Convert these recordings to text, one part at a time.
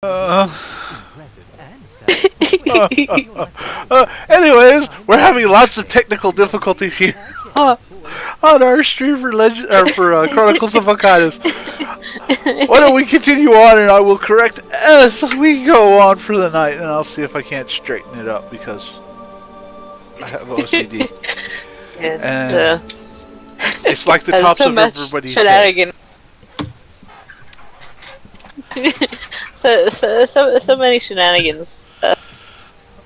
Anyways, we're having lots of technical difficulties here on our stream for Chronicles of Vechaunus. Why don't we continue on, and I will correct as we go on for the night, and I'll see if I can't straighten it up because I have OCD. It's like the tops of everybody's head. So many shenanigans.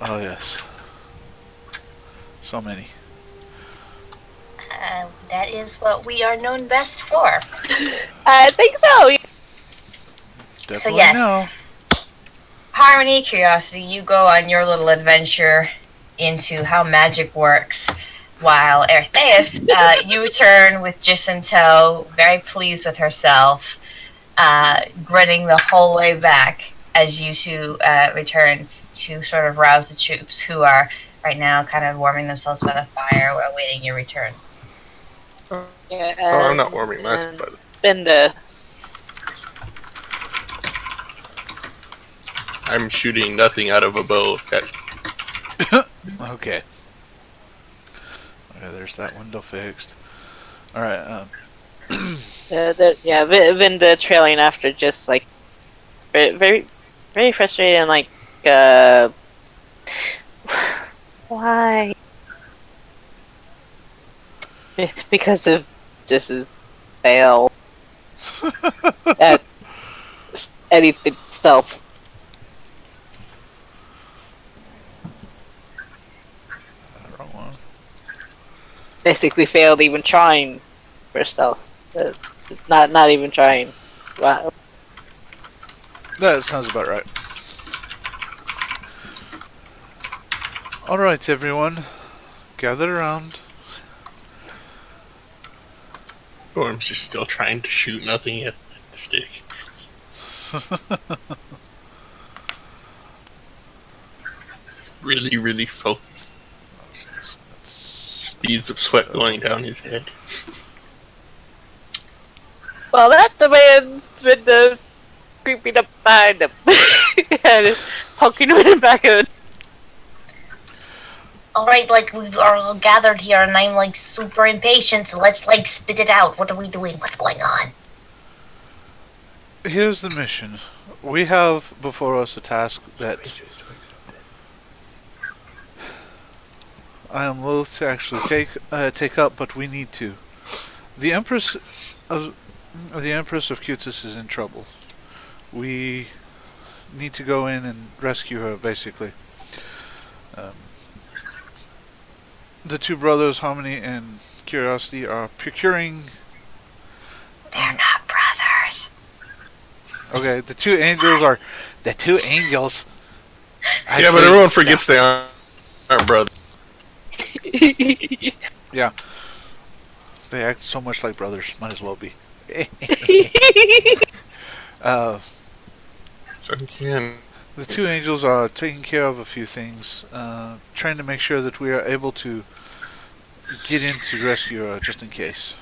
Oh yes, so many. That is what we are known best for. I think so. Definitely so yes, no. Harmony, Curiosity, you go on your little adventure into how magic works, while Ertheus, you return with Jis in tow, very pleased with herself, grinning the whole way back as you two return to sort of rouse the troops who are right now kind of warming themselves by the fire awaiting your return. Yeah, I'm not warming myself, but I'm shooting nothing out of a bow. Okay. Okay, there's that window fixed. All right. Vinda trailing after, just like very, very frustrated and like, why? Because of just his fail at anything stealth. Wrong one. Basically failed even trying for stealth. Not even trying. Wow. That sounds about right. Alright, everyone. Gather around. Gorm's just still trying to shoot nothing at the stick. It's really, really focused. Beads of sweat going down his head. Well, that man's been creeping up behind him and poking him in the back of it. Alright, like, we are all gathered here, and I'm, like, super impatient, so let's, like, spit it out. What are we doing? What's going on? Here's the mission. We have before us a task that I am loath to actually take up, but we need to. The Empress of Cutis is in trouble. We need to go in and rescue her, basically. The two brothers, Harmony and Curiosity, are procuring... They're not brothers. Okay, the two angels are... The two angels... Yeah, but everyone forgets they aren't brothers. Yeah. They act so much like brothers. Might as well be. So again, The two angels are taking care of a few things, trying to make sure that we are able to get in to rescue her, just in case.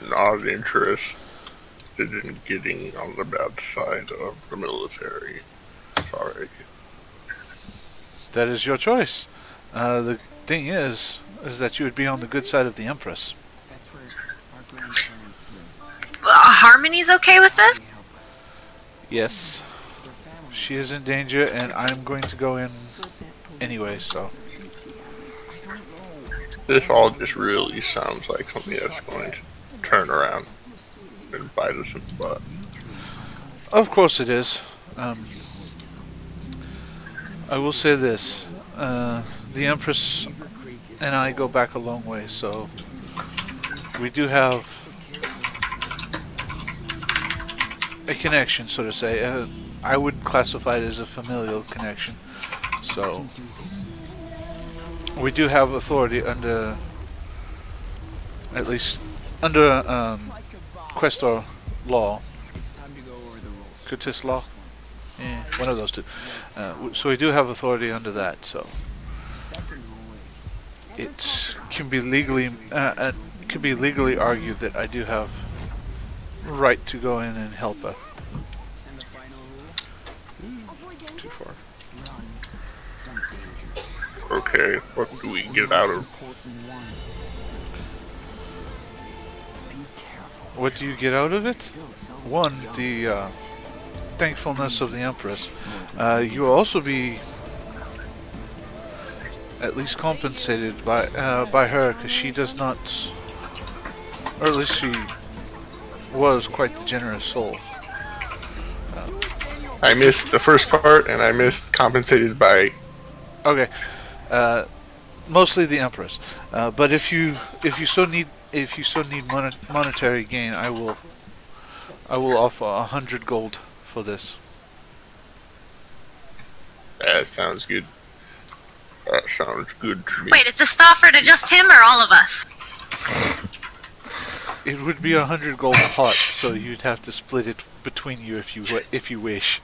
not interested in getting on the bad side of the military. Sorry. That is your choice. The thing is that you would be on the good side of the Empress. Harmony's okay with this? Yes. She is in danger, and I'm going to go in anyway, so... This all just really sounds like something that's going to turn around and bite us in the butt. Of course it is. I will say this. The Empress and I go back a long way, so... We do have... a connection, so to say. I would classify it as a familial connection. So... We do have authority under... At least... Under, Questor law. Cutis law? Yeah, one of those two. So we do have authority under that, so... It can be legally... could be legally argued that I do have right to go in and help her. Too far. Okay, what do we get out of? What do you get out of it? One, the thankfulness of the Empress. You will also be at least compensated by her, because she does not, or at least she was quite the generous soul. I missed the first part, and I missed compensated by. Okay, mostly the Empress. But if you so need monetary gain, I will offer 100 gold for this. That sounds good. That sounds good to me. Wait, is this offer to just him or all of us? It would be 100 gold a pot, so you'd have to split it between you if you wish.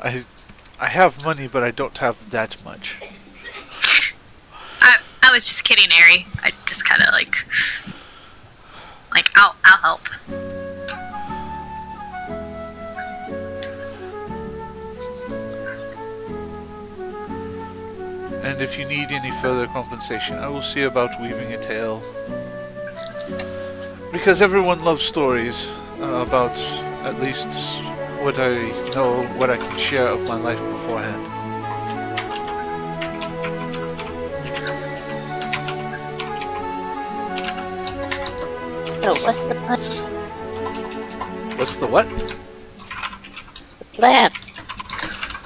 I have money, but I don't have that much. I was just kidding, Ari. I just kind of like I'll help. And if you need any further compensation, I will see about weaving a tale. Because everyone loves stories about at least what I know, what I can share of my life beforehand. So what's the plan? What's the what? Plan.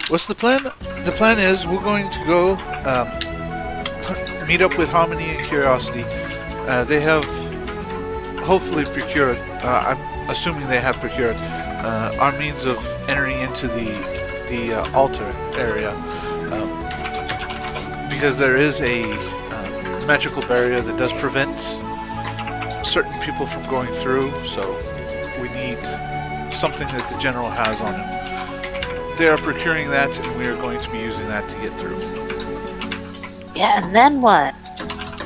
What's the plan? The plan is we're going to go meet up with Harmony and Curiosity. They have hopefully procured, I'm assuming they have procured, our means of entering into the altar area. Because there is a magical barrier that does prevent certain people from going through, so we need something that the general has on him. They are procuring that, and we are going to be using that to get through. Yeah, and then what?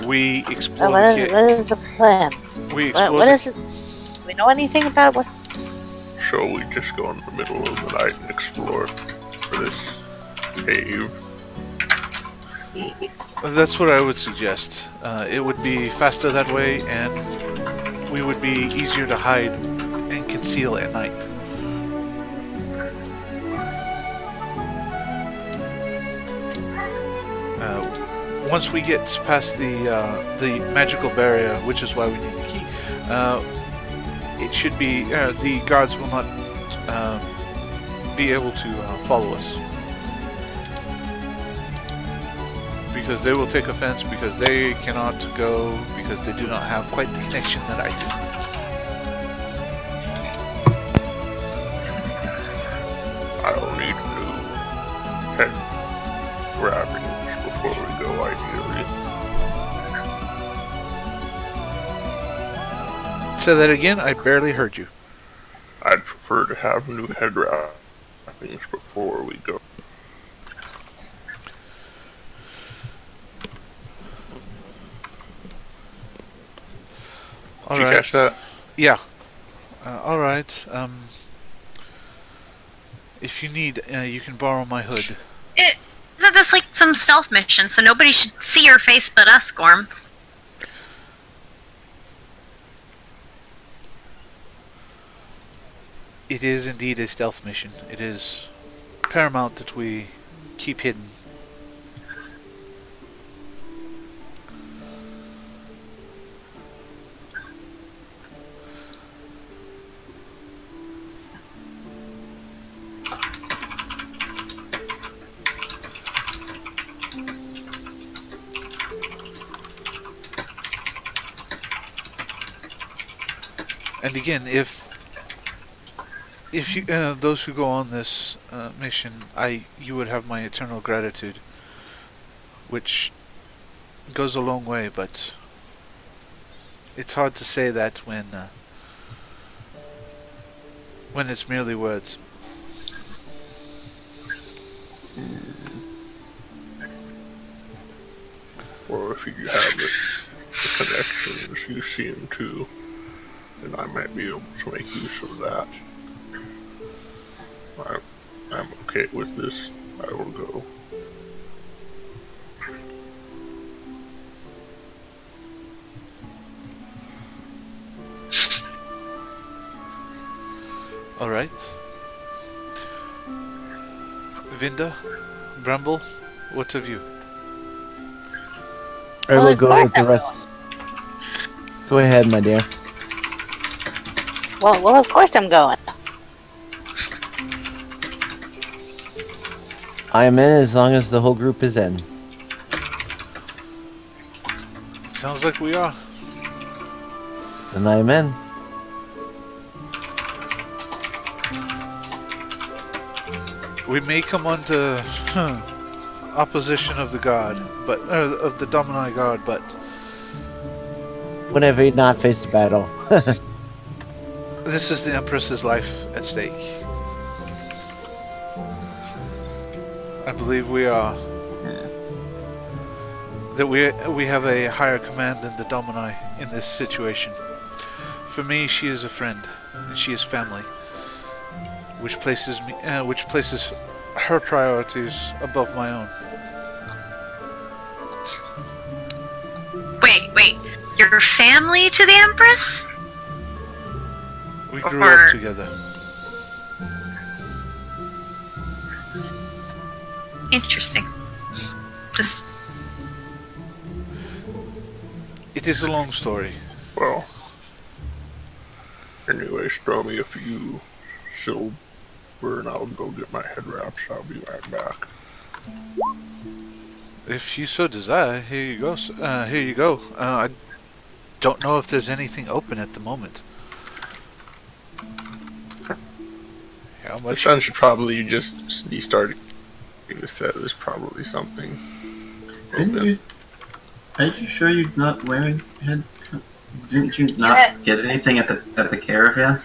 We explore What the is the plan? We explore What is it? Do we know anything about what? So we just go in the middle of the night and explore for this cave. That's what I would suggest. It would be faster that way, and we would be easier to hide and conceal at night. Once we get past the magical barrier, which is why we need the key, it should be the guards will not be able to follow us, because they will take offense because they cannot go because they do not have quite the connection that I do. I'll need new head wrappings before we go, ideally. Say that again, I barely heard you. I'd prefer to have new head wrappings before we go. Did you catch that? Yeah. Alright. If you need, you can borrow my hood. Isn't this like some stealth mission, so nobody should see your face but us, Gorm? It is indeed a stealth mission. It is paramount that we keep hidden. And again, if you those who go on this mission, you would have my eternal gratitude, which goes a long way. But it's hard to say that when it's merely words. Or if you have the connections you seem to, then I might be able to make use of that. I'm okay with this. I will go. All right. Vinda, Bramble, what of you? I will go with the rest. Go ahead, my dear. Well, of course I'm going. I am in as long as the whole group is in. Sounds like we are. And I am in. We may come under opposition of the guard, but of the Domini guard, but Whenever you not face the battle. this is the Empress's life at stake. I believe we are that we have a higher command than the Domini in this situation. For me, she is a friend, and she is family, which places her priorities above my own. Wait. You're family to the Empress? We grew up together. Interesting. Just... It is a long story. Well, anyways, throw me a few silver and I'll go get my head wraps. I'll be right back. If you so desire, here you go. Here you go. I don't know if there's anything open at the moment. How The much? sun should probably just be starting to set. There's probably something open. Are you sure you're not wearing head? Didn't you not get anything at the caravan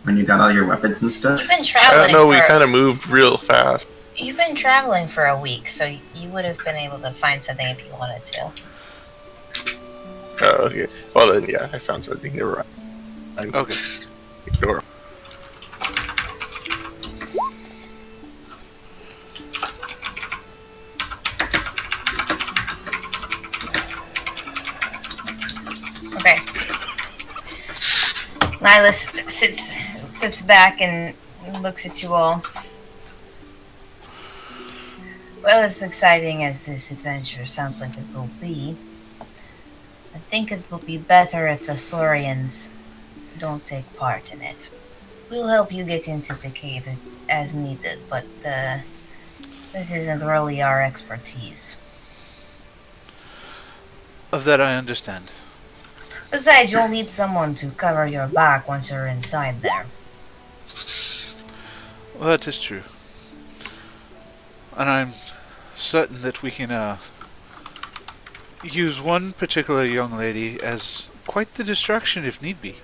when you got all your weapons and stuff? You've been I traveling. don't know, we kind of moved real fast. You've been traveling for a week, so you would have been able to find something if you wanted to. Oh, okay. Well then, yeah, I found something. You're right. Okay. Ignore. Okay. Nihilus sits back and looks at you all. Well, as exciting as this adventure sounds like it will be, I think it will be better if the Saurians don't take part in it. We'll help you get into the cave as needed, but this isn't really our expertise. Of that I understand. Besides, you'll need someone to cover your back once you're inside there. Well, that is true. And I'm certain that we can use one particular young lady as quite the distraction if need be.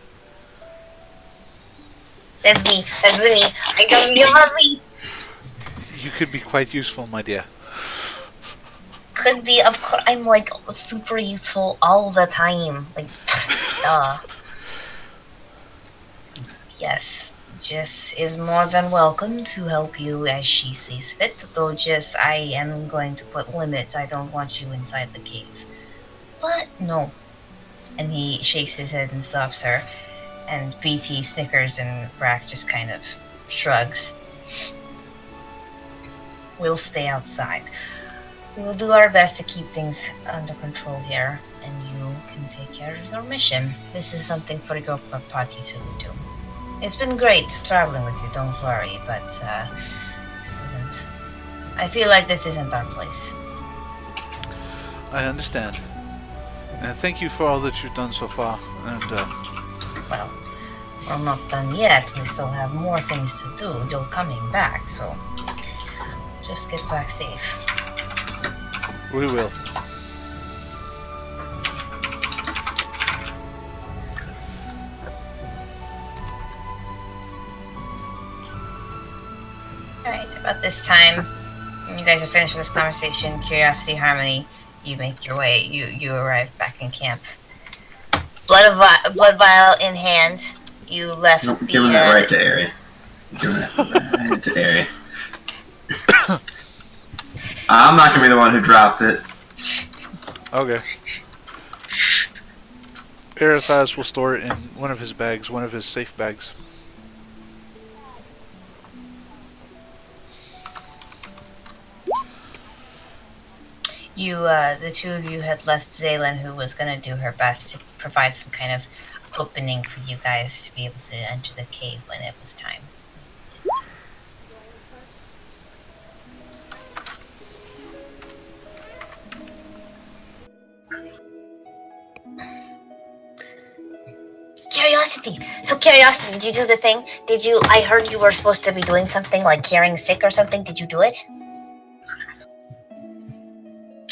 That's me. I don't give a me. You could be quite useful, my dear. Could be, of course. I'm like super useful all the time. Like, duh. Yes, Jess is more than welcome to help you as she sees fit. Though, Jess, I am going to put limits. I don't want you inside the cave. But no. And he shakes his head and stops her. And BT snickers and Brack just kind of shrugs. We'll stay outside. We will do our best to keep things under control here, and you can take care of your mission. This is something for your party to do. It's been great traveling with you, don't worry, but this isn't... I feel like this isn't our place. I understand. And thank you for all that you've done so far. And Well, we're not done yet. We still have more things to do. You're coming back, so just get back safe. we will. Alright, about this time, when you guys are finished with this conversation, Curiosity, Harmony, you make your way, you arrive back in camp. Blood vial in hand, you left Nope, the... giving that right to Ari. Doing it right to area. I'm not gonna be the one who drops it. Okay. Arethias will store it in one of his bags, one of his safe bags. You, the two of you had left Zaylin, who was gonna do her best to provide some kind of opening for you guys to be able to enter the cave when it was time. Curiosity! So curiosity, did you do the thing? I heard you were supposed to be doing something like curing sick or something. Did you do it?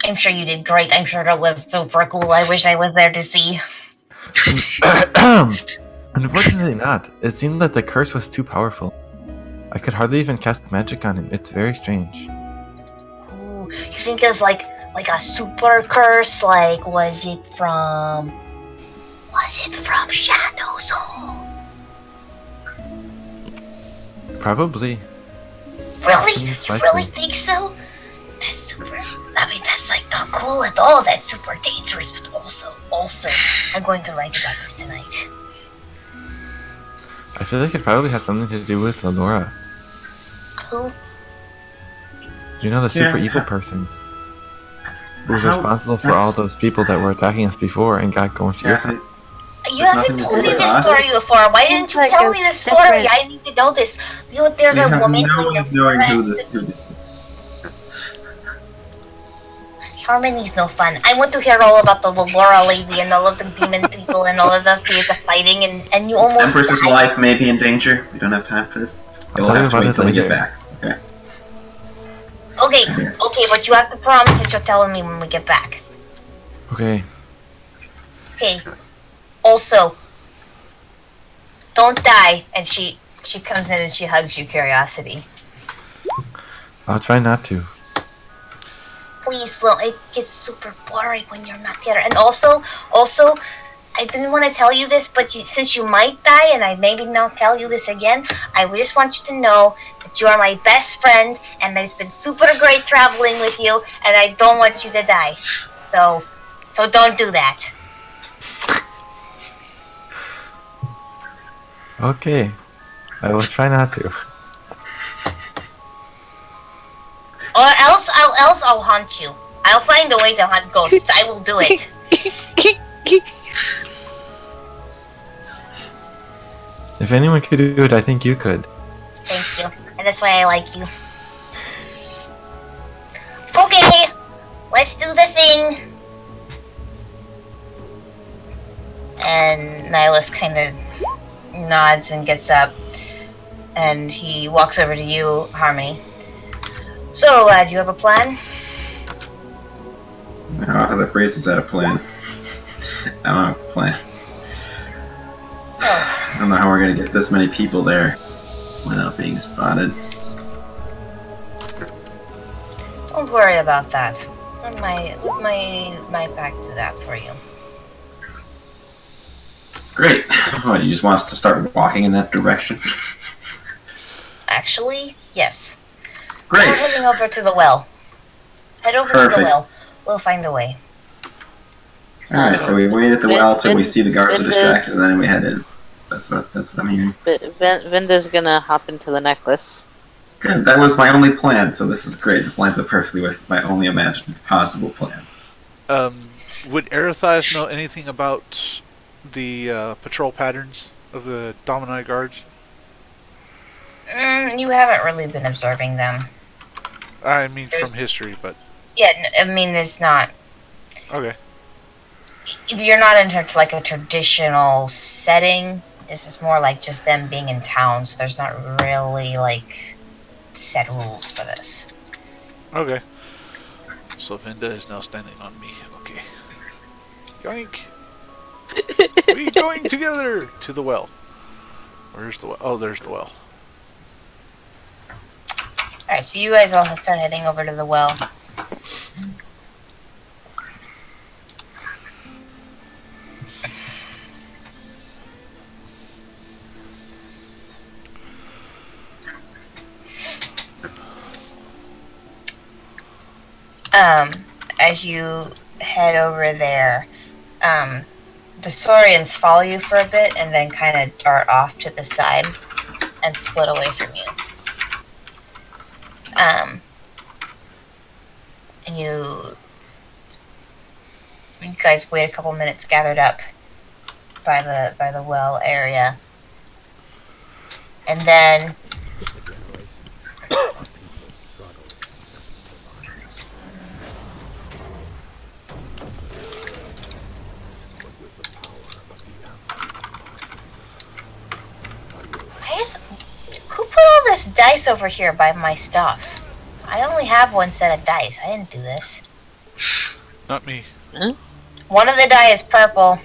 I'm sure you did great. I'm sure it was super cool. I wish I was there to see. Unfortunately not. It seemed that the curse was too powerful. I could hardly even cast magic on him. It's very strange. Ooh, you think it's like a super curse? Like, was it from Shadow's Hole? Probably. Really? Seems You likely. really think so? That's super. I mean, that's like not cool at all. That's super dangerous, but also, I'm going to write about this tonight. I feel like it probably has something to do with Allura. Who? You know, the super Yeah. evil person. Who's How- responsible for that's- all those people that were attacking us before and got going Yeah, serious. You There's haven't nothing to told do me with this us. story before. Why didn't you Like tell a me this story? different- I need to know this. You know, there's we a have woman no way kind of knowing who friend. this is. Harmony's no fun. I want to hear all about the Laura lady and all of the demon people and all of the fears of fighting and you almost Empress's died. life may be in danger. We don't have time for this. I'll You'll tell you have to about wait it until we get later. back. Okay. Okay, Yes. okay, but you have to promise that you're telling me when we get back. Okay. Okay. Also, don't die. And she comes in and she hugs you, Curiosity. I'll try not to. Please don't. It gets super boring when you're not there. And also, I didn't want to tell you this, but since you might die, and I maybe not tell you this again, I just want you to know that you are my best friend, and it's been super great traveling with you, and I don't want you to die. So don't do that. Okay. I will try not to. Or else I'll haunt you. I'll find a way to hunt ghosts. I will do it. If anyone could do it, I think you could. Thank you. And that's why I like you. Okay, let's do the thing. And Nihilus kind of nods and gets up. And he walks over to you, Harmony. So, do you have a plan? Oh, the priest has had a plan. I don't have a plan. Oh, I don't know how we're gonna get this many people there without being spotted. don't worry about that. Let my pack do that for you. Great. What, you just want us to start walking in that direction? Actually, yes. Great. We're heading over to the well. Head over to Perfect. the well. We'll find a way. Alright, so we wait at the well till we Vin- see the guards are Vin- distracted, and then we head in. That's what I'm hearing. Vinda's gonna hop into the necklace. Good. That was my only plan, so this is great. This lines up perfectly with my only imagined possible plan. Would Arethias know anything about the patrol patterns of the Domini guards? You haven't really been observing them. I mean, from history, but Yeah, I mean, it's not. okay. You're not in like a traditional setting. This is more like just them being in town, so there's not really like set rules for this. Okay. So Vinda is now standing on me. Okay. Yoink! We going together to the well. Where's the well? Oh, there's the well. Alright, so you guys all start heading over to the well. as you head over there, the Saurians follow you for a bit and then kind of dart off to the side and split away from you. And you guys wait a couple minutes gathered up by the well area, and then who put all this dice over here by my stuff? I only have one set of dice. I didn't do this. Not me. Huh? One of the die is purple.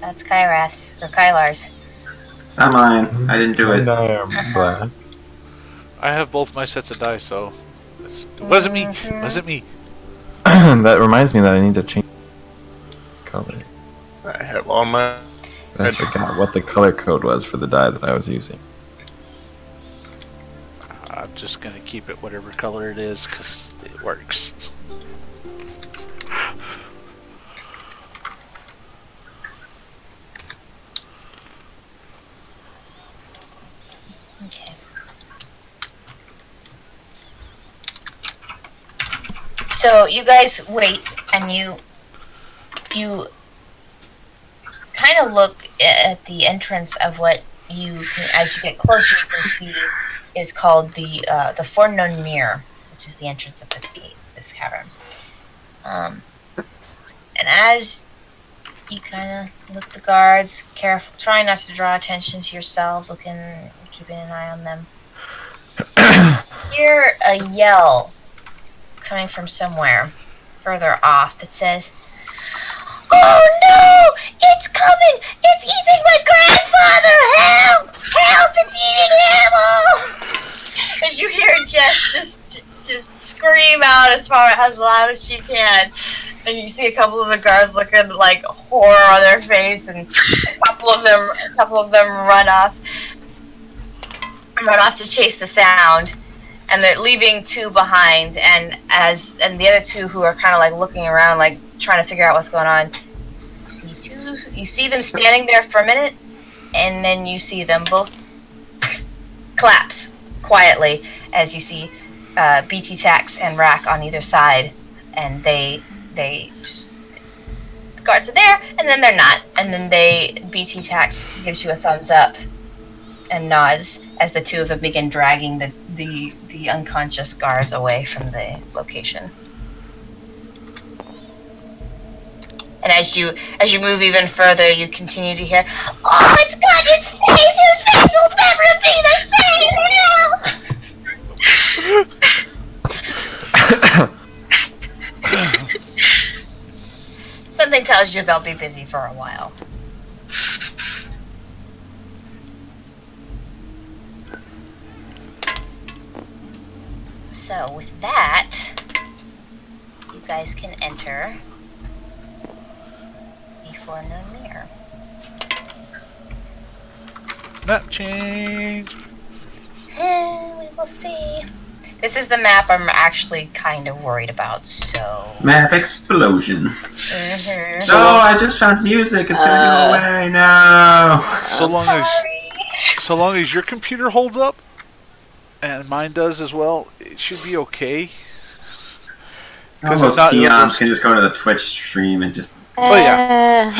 That's Kylar's. It's not mine. I didn't do it. And I am black. I have both my sets of dice, so it wasn't me. Mhm. Wasn't me. That reminds me that I need to change color. I have all my. I forgot what the color code was for the dye that I was using. I'm just gonna keep it whatever color it is because it works. Okay. So you guys wait, and you kind of look at the entrance of what you can, as you get closer, you can see is called the Foreknown Mirror, which is the entrance of this gate, this cavern. And as you kind of look the guards, careful, trying not to draw attention to yourselves, keeping an eye on them. Hear a yell coming from somewhere further off that says, "Oh no! It's coming! It's eating my grandfather! Help! Help! It's eating him!" As you hear Jess just scream out as loud as she can, and you see a couple of the guards looking like horror on their face, and a couple of them run off to chase the sound, and they're leaving two behind, and the other two who are kind of like looking around, like trying to figure out what's going on. You see them standing there for a minute, and then you see them both collapse quietly as you see BT Tax and Rack on either side, and they just, the guards are there, and then they're not, and then BT Tax gives you a thumbs up and nods as the two of them begin dragging the unconscious guards away from the location. And as you move even further, you continue to hear, "Oh, it's got its face! His face will never be the same!" Something tells you they'll be busy for a while. So with that, you guys can enter before no mirror. Map change. We will see. This is the map I'm actually kind of worried about, so... Map explosion. Mhm. So I just found music. It's gonna go away. No. So long as your computer holds up, and mine does as well, it should be okay. All those peons can just go to the Twitch stream and just... Oh yeah.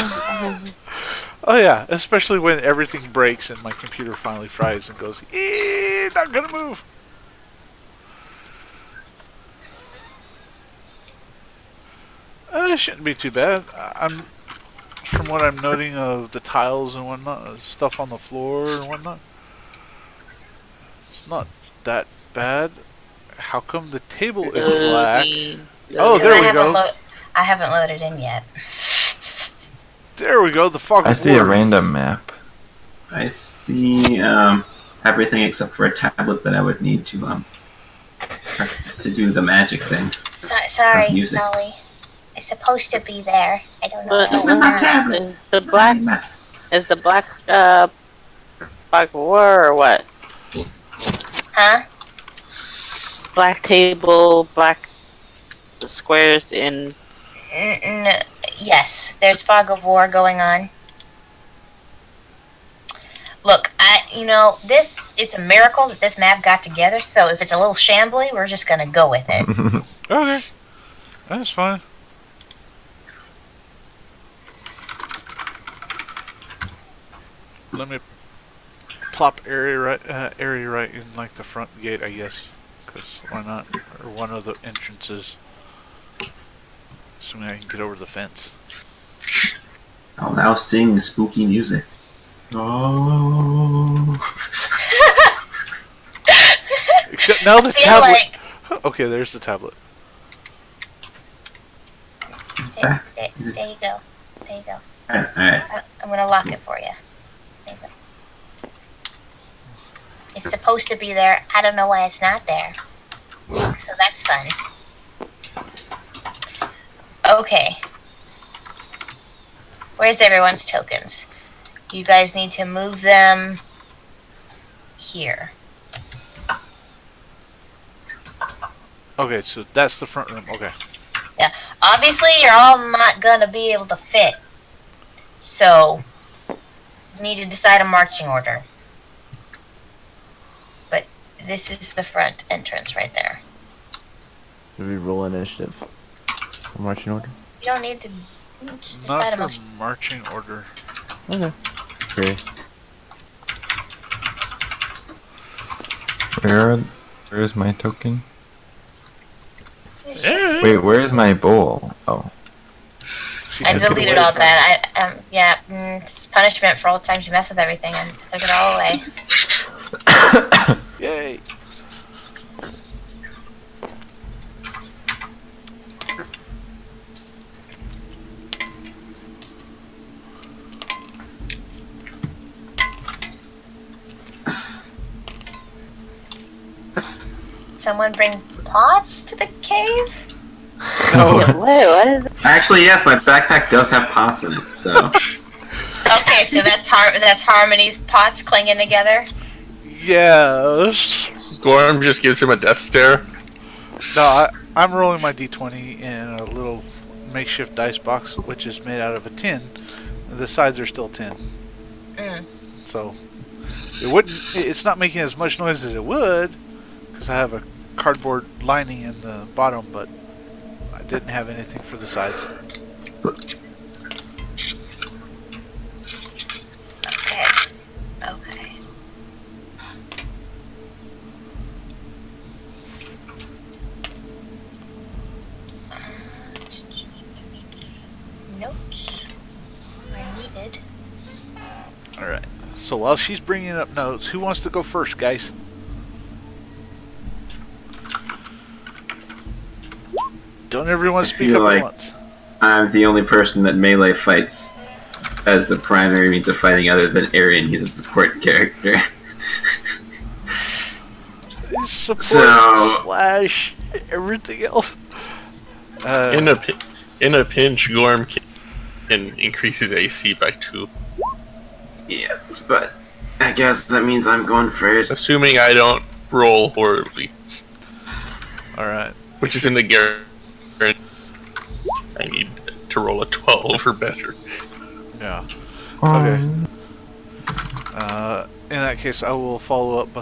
Oh yeah, especially when everything breaks and my computer finally fries and goes, not gonna move. It shouldn't be too bad. From what I'm noting of the tiles and whatnot, stuff on the floor and whatnot, it's not that bad. How come the table is black? Oh, there we go. I haven't loaded in yet. There we go. The fog. I see a random map. I see everything except for a tablet that I would need to do the magic things. Sorry, music. Molly. It's supposed to be there. I don't know. But my tablet. Is the black war or what? Huh? Black table, black squares in. Yes, there's fog of war going on. Look, it's a miracle that this map got together, so if it's a little shambly, we're just gonna go with it. Okay. That's fine. Let me plop area right in like the front gate, I guess. Because why not? Or one of the entrances. So I can get over the fence. I'll now sing spooky music. Oh. Except now the tablet. Okay, there's the tablet. There you go. There you go. Alright. I'm gonna lock it for you. There you go. It's supposed to be there. I don't know why it's not there. So that's fun. Okay. Where's everyone's tokens? You guys need to move them here. Okay, so that's the front room. Okay. Yeah. Obviously, you're all not gonna be able to fit. So, you need to decide a marching order. But this is the front entrance right there. Did we roll initiative? Marching order? You don't need to just decide a Not marching for marching order. Okay. Great. Where is my token? Yeah. Wait, where is my bowl? Oh. I deleted all that. It's punishment for all the times you mess with everything, and took it all away. Yay. Someone bring pots to the cave? No. Wait, what is it? Actually, yes, my backpack does have pots in it, so. Okay, so that's Harmony's pots clinging together? Yes. Gorm just gives him a death stare. No, I'm rolling my d20 in a little makeshift dice box, which is made out of a tin. The sides are still tin. So, it's not making as much noise as it would, because I have a cardboard lining in the bottom, but I didn't have anything for the sides. Okay. Notes are needed. Alright. So while she's bringing up notes, who wants to go first, guys? Don't everyone speak feel up at like- once. I'm the only person that melee fights as a primary means of fighting other than Arian. He's a support character. Support So- slash everything else. In a pinch, Gorm can increase his AC by 2. Yes, but I guess that means I'm going first. Assuming I don't roll horribly, Alright. which isn't a guarantee. I need to roll a 12 or better. Yeah. Okay. In that case, I will follow up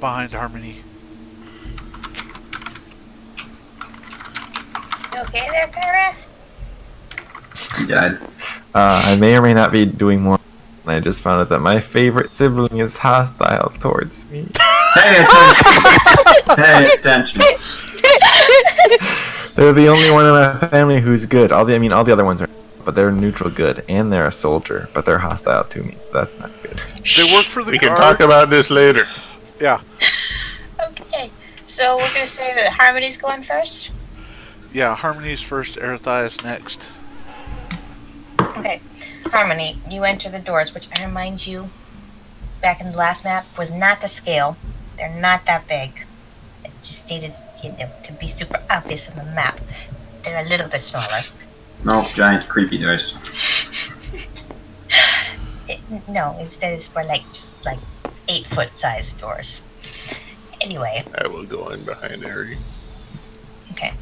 behind Harmony. You okay there, Parrot? He died. I may or may not be doing more. And I just found out that my favorite sibling is hostile towards me. Pay attention! Pay attention. They're the only one in my family who's good. All the other ones are, but they're neutral good, and they're a soldier, but they're hostile to me, so that's not good. They work for the We guard. can talk about this later. Yeah. Okay, so we're gonna say that Harmony's going first? Yeah, Harmony's first, Erethias next. Okay, Harmony, you enter the doors, which I remind you, back in the last map, was not to scale. They're not that big. It just needed to be super obvious on the map. They're a little bit smaller. No, giant creepy doors. No, instead it's more like just like 8-foot size doors. Anyway, I will go in behind Harry. okay.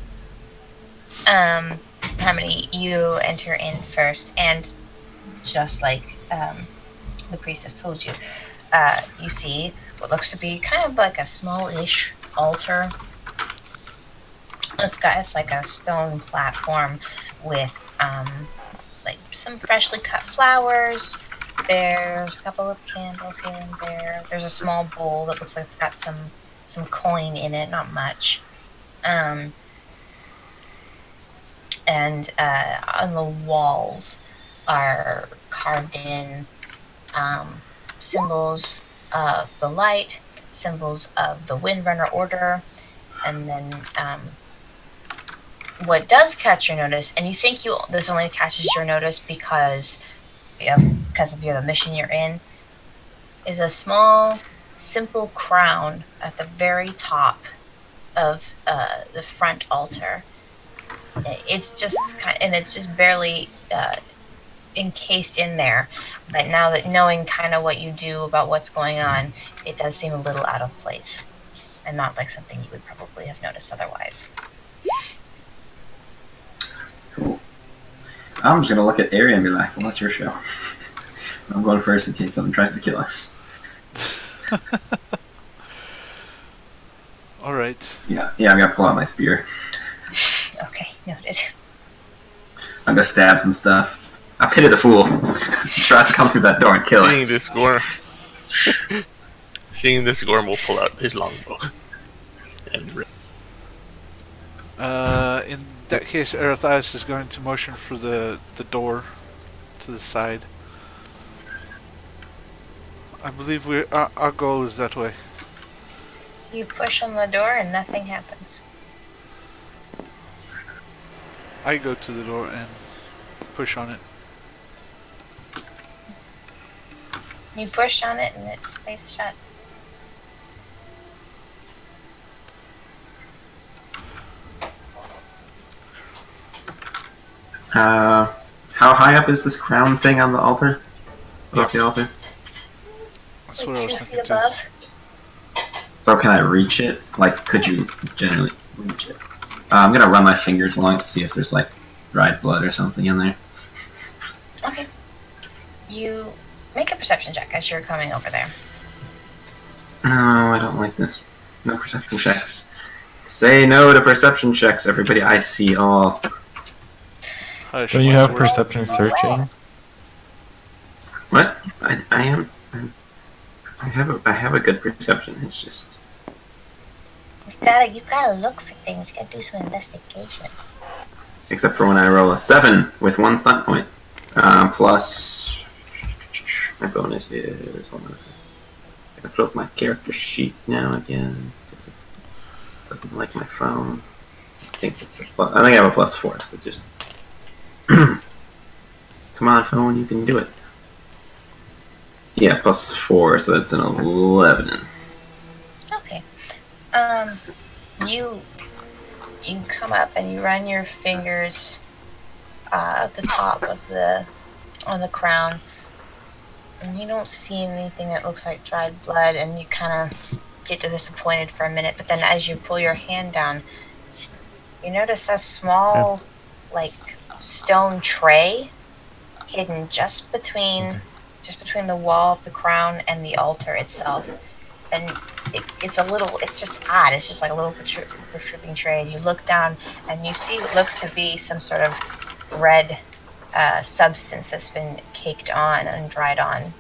Harmony, you enter in first, and just like the priestess told you, you see what looks to be kind of like a small-ish altar. It's like a stone platform with like some freshly cut flowers. There's a couple of candles here and there. There's a small bowl that looks like it's got some coin in it, not much. And on the walls are carved in symbols of the light, symbols of the Windrunner Order, and then what does catch your notice, and you think this only catches your notice because of the mission you're in, is a small, simple crown at the very top of the front altar. It's just barely encased in there. But now that knowing kind of what you do about what's going on, it does seem a little out of place, and not like something you would probably have noticed otherwise. Cool. I'm just gonna look at Ari and be like, well, what's your show? I'm going first in case someone tries to kill us. Alright. Yeah, I'm gonna pull out my spear. Okay, noted. I'm gonna stab some stuff. I pity the fool. Tries to come through that door and kill Seeing us. this Gorm will pull out his longbow. And In that case, Arethias is going to motion for the door to the side. I believe our goal is that way. You push on the door and nothing happens. I go to the door and push on it. You push on it and it stays shut. How high up is this crown thing on the altar? Above the altar? That's Like what I was 2 thinking feet too. above. So can I reach it? Like, could you generally reach it? I'm gonna run my fingers along to see if there's like dried blood or something in there. Okay. You make a perception check as you're coming over there. No, I don't like this. No perception checks. Say no to perception checks, everybody. I see all. Hush, Don't you my have word. perception searching? What? I am. I have a good perception. It's just. You gotta look for things. You gotta do some investigation. Except for when I roll a 7 with 1 stunt point. Plus. My bonus is. Hold on a second. I can throw up my character sheet now again. Because it doesn't like my phone. I think I have a +4, so just. Come on, phone, you can do it. Yeah, +4, so that's an 11. Okay. You come up and you run your fingers at the top of on the crown, and you don't see anything that looks like dried blood, and you kind of get disappointed for a minute. But then, as you pull your hand down, you notice a small, like, stone tray hidden just between the wall of the crown and the altar itself. And it's just odd. It's just like a little protruding tray. And you look down and you see what looks to be some sort of red substance that's been caked on and dried on,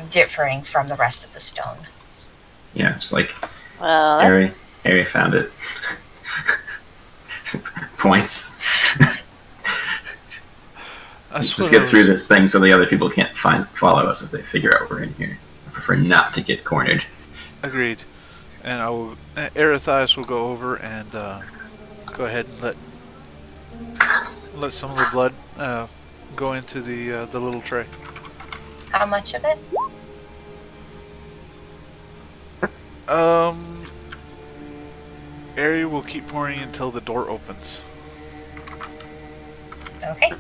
differing from the rest of the stone. Yeah, it's like Well, that's Harry found it. Points. Let's just get through this thing so the other people can't follow us if they figure out we're in here. I prefer not to get cornered. Agreed. And Arethias will go over and go ahead and let some of the blood go into the little tray. How much of it? Ari will keep pouring until the door opens. Okay.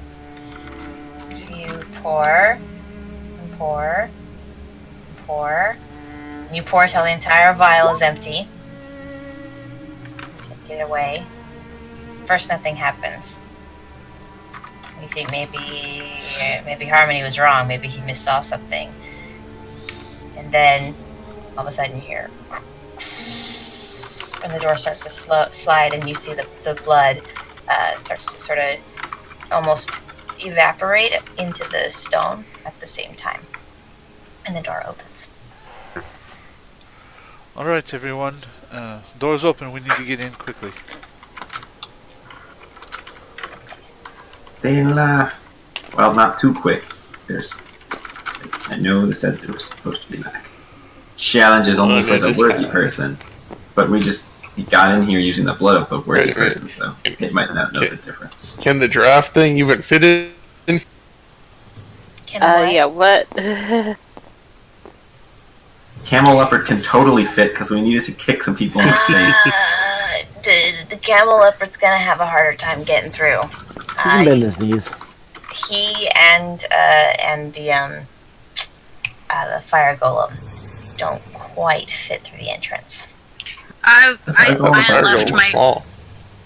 So you pour, and pour, and pour. You pour till the entire vial is empty. Take it away. first nothing happens. You think maybe Harmony was wrong. Maybe he missaw something. And then all of a sudden you hear, and the door starts to slide, and you see the blood starts to sort of almost evaporate into the stone at the same time. And the door opens. Alright, everyone. Door's open. We need to get in quickly. Stay alive. Well, not too quick. I know they said they were supposed to be back. Challenge is only for the worthy person, but we got in here using the blood of the worthy person, so it might not know the difference. Can the giraffe thing even fit in? Yeah, what? Camel leopard can totally fit because we needed to kick some people in the face. The camel leopard's gonna have a harder time getting through. He can bend his knees. He and the fire golem don't quite fit through the entrance. I Small.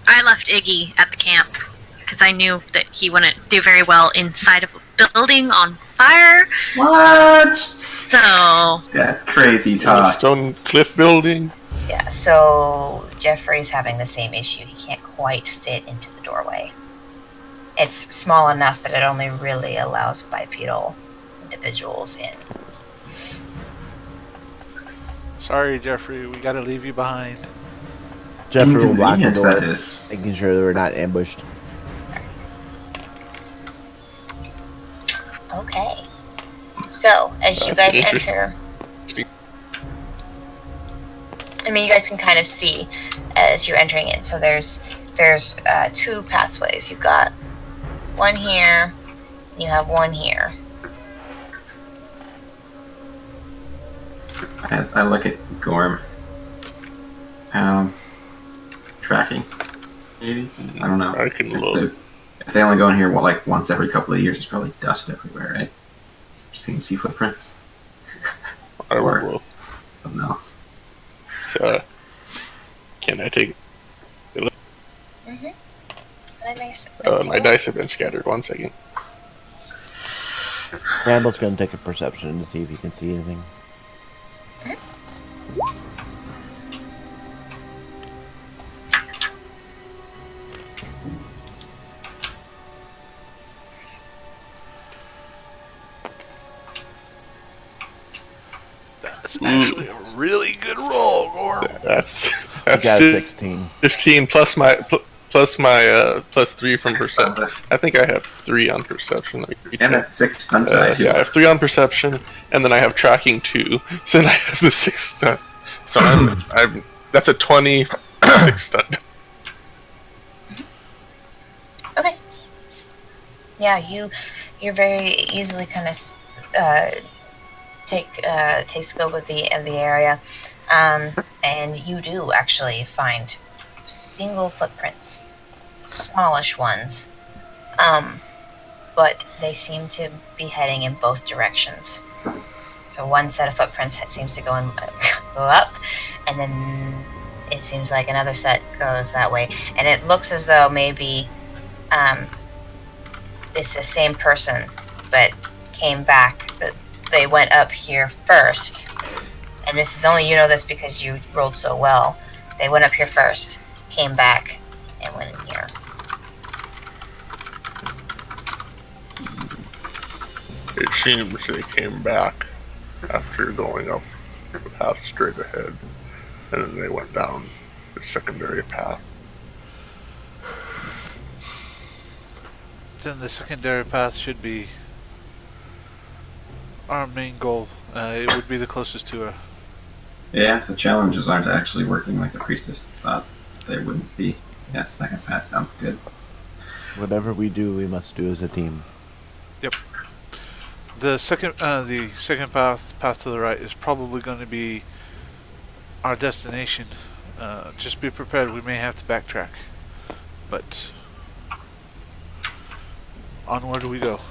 left Iggy at the camp because I knew that he wouldn't do very well inside of a building on fire. What? So That's crazy talk. Stone cliff building. Yeah, so Jeffrey's having the same issue. He can't quite fit into the doorway. It's small enough that it only really allows bipedal individuals in. Sorry, Jeffrey. We gotta leave you behind. Jeffrey will lock the Inconvenient, door, that is. making sure that we're not ambushed. Okay. So, as you guys enter... I mean, you guys can kind of see as you're entering in. So there's two pathways. You've got one here, and you have one here. I look at Gorm. Tracking. Maybe? I don't know. I can look. If they only go in here once every couple of years, there's probably dust everywhere, right? Seeing sea footprints. I Or will. something else. So, can I take? My dice have been scattered. 1 second. Randall's gonna take a perception to see if he can see anything. That's actually a really good roll, Gorm. That's He got a 16. 15 plus my plus 3 from perception. I think I have 3 on perception. And that's 6 stun die. Yeah, I have 3 on perception, and then I have tracking 2. So then I have the 6 stun. So I'm that's a 26 stun. Okay. Yeah, you're very easily kind of take scope of the area, and you do actually find single footprints, smallish ones, but they seem to be heading in both directions. So one set of footprints seems to go up, and then it seems like another set goes that way, and it looks as though maybe it's the same person, but came back. They went up here first, and this is only, you know this because you rolled so well. They went up here first, came back, and went in here. It seems they came back after going up the path straight ahead, and then they went down the secondary path. Then the secondary path should be our main goal. It would be the closest to her. Yeah, if the challenges aren't actually working like the priestess thought they wouldn't be. Yeah, second path sounds good. Whatever we do, we must do as a team. Yep. The second path to the right, is probably going to be our destination. Just be prepared. We may have to backtrack, but onward we go.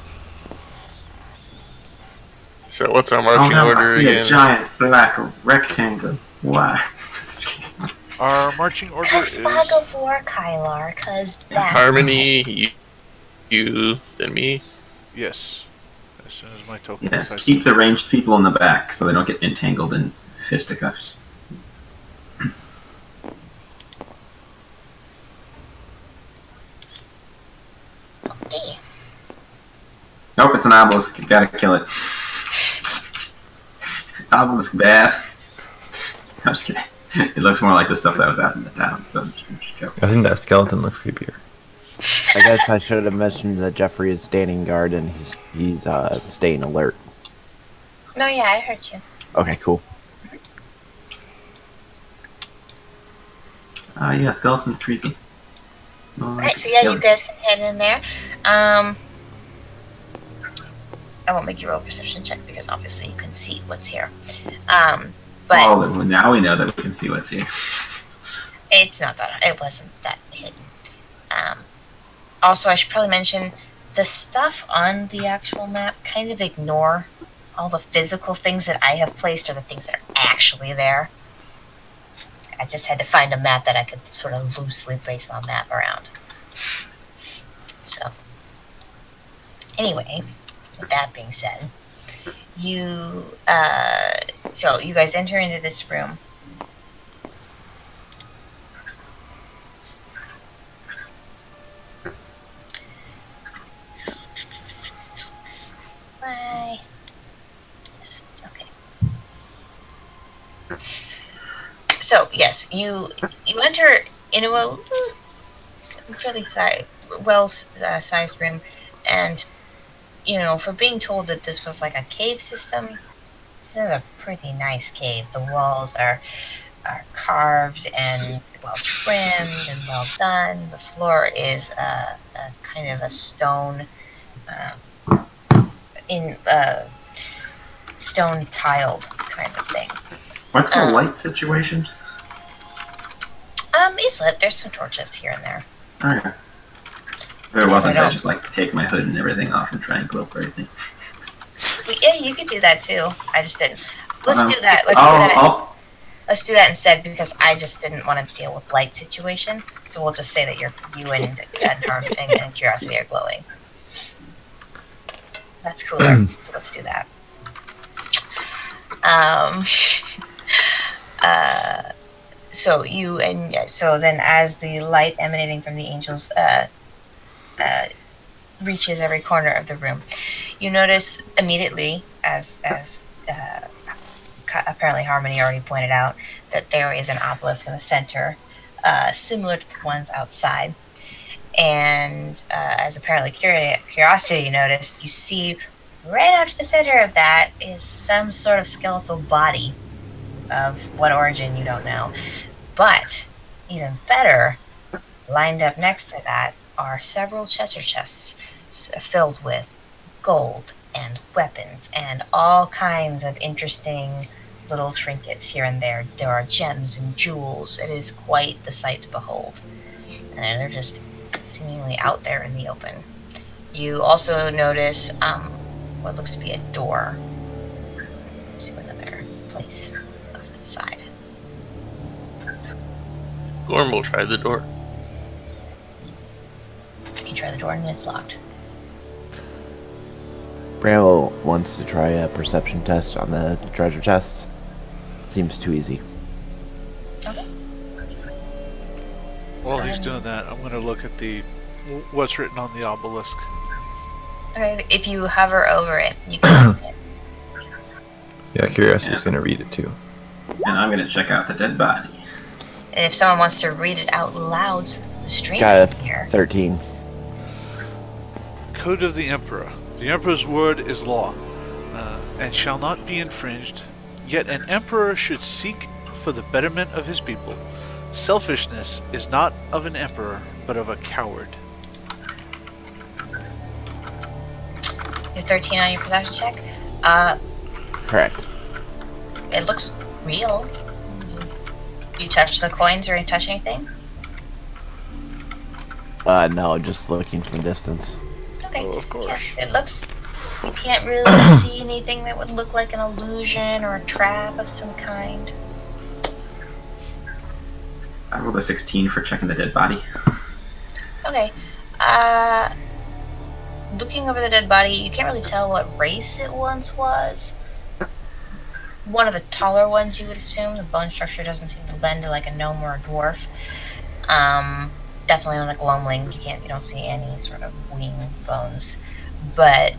So what's our Oh marching no, order I see again? a giant black rectangle. Why? Our marching order Press is... Spago for Kylar, cause that's Harmony, you, then me. Yes. As soon as my token Yes, decides keep to- the ranged people in the back so they don't get entangled in fisticuffs. okay. Nope, it's an obelisk. You gotta kill it. Obelisk bad. I'm just kidding. It looks more like the stuff that was out in the town, so I'm just joking. I think that skeleton looks creepier. I guess I should have mentioned that Jeffrey is standing guard and he's staying alert. No, yeah, I heard you. Okay, cool. Yeah, skeleton's creepy. Right, so yeah, you guys can head in there. I won't make you roll a perception check because obviously you can see what's here. But Oh, now we know that we can see what's here. it's not that. It wasn't that hidden. Also, I should probably mention the stuff on the actual map. Kind of ignore all the physical things that I have placed, or the things that are actually there. I just had to find a map that I could sort of loosely base my map around. So, anyway, with that being said, so you guys enter into this room. Bye. Yes, okay. So yes, you enter into a fairly well-sized room, and for being told that this was like a cave system, this is a pretty nice cave. The walls are carved and well trimmed and well done. The floor is a kind of a stone stone tiled kind of thing. What's the light situation? It's lit. There's some torches here and there. Okay. If it wasn't, I'd just like take my hood and everything off and try and glow for everything. Yeah, you could do that too. I just didn't. Let's do that. Let's do that instead because I just didn't want to deal with light situation. So we'll just say that you and Curiosity are glowing. That's cooler. So let's do that. So then as the light emanating from the angels reaches every corner of the room, you notice immediately, as apparently Harmony already pointed out, that there is an obelisk in the center, similar to the ones outside. And as apparently Curiosity noticed, you see right out to the center of that is some sort of skeletal body of what origin you don't know. But even better, lined up next to that are several treasure chests filled with gold and weapons and all kinds of interesting little trinkets here and there. There are gems and jewels. It is quite the sight to behold. And they're just seemingly out there in the open. You also notice what looks to be a door to another place off to the side. Gorm will try the door. You try the door and it's locked. Bramble wants to try a perception test on the treasure chests. Seems too easy. Okay. While he's doing that, I'm going to look at what's written on the obelisk. Okay, if you hover over it, you can read it. Yeah, Curiosity's gonna read it too. And I'm gonna check out the dead body. And if someone wants to read it out loud, so the stream Got can a hear. 13. Code of the Emperor. The Emperor's word is law, and shall not be infringed. Yet an emperor should seek for the betterment of his people. Selfishness is not of an emperor, but of a coward. You have 13 on your perception check. Correct. It looks real. You touch the coins or you touch anything? No, just looking from a distance. Okay. Oh, of course. Yeah, it looks. You can't really see anything that would look like an illusion or a trap of some kind. I rolled a 16 for checking the dead body. Okay. Looking over the dead body, you can't really tell what race it once was. One of the taller ones, you would assume. The bone structure doesn't seem to lend to like a gnome or a dwarf. Definitely not a gloamling. You don't see any sort of wing bones. But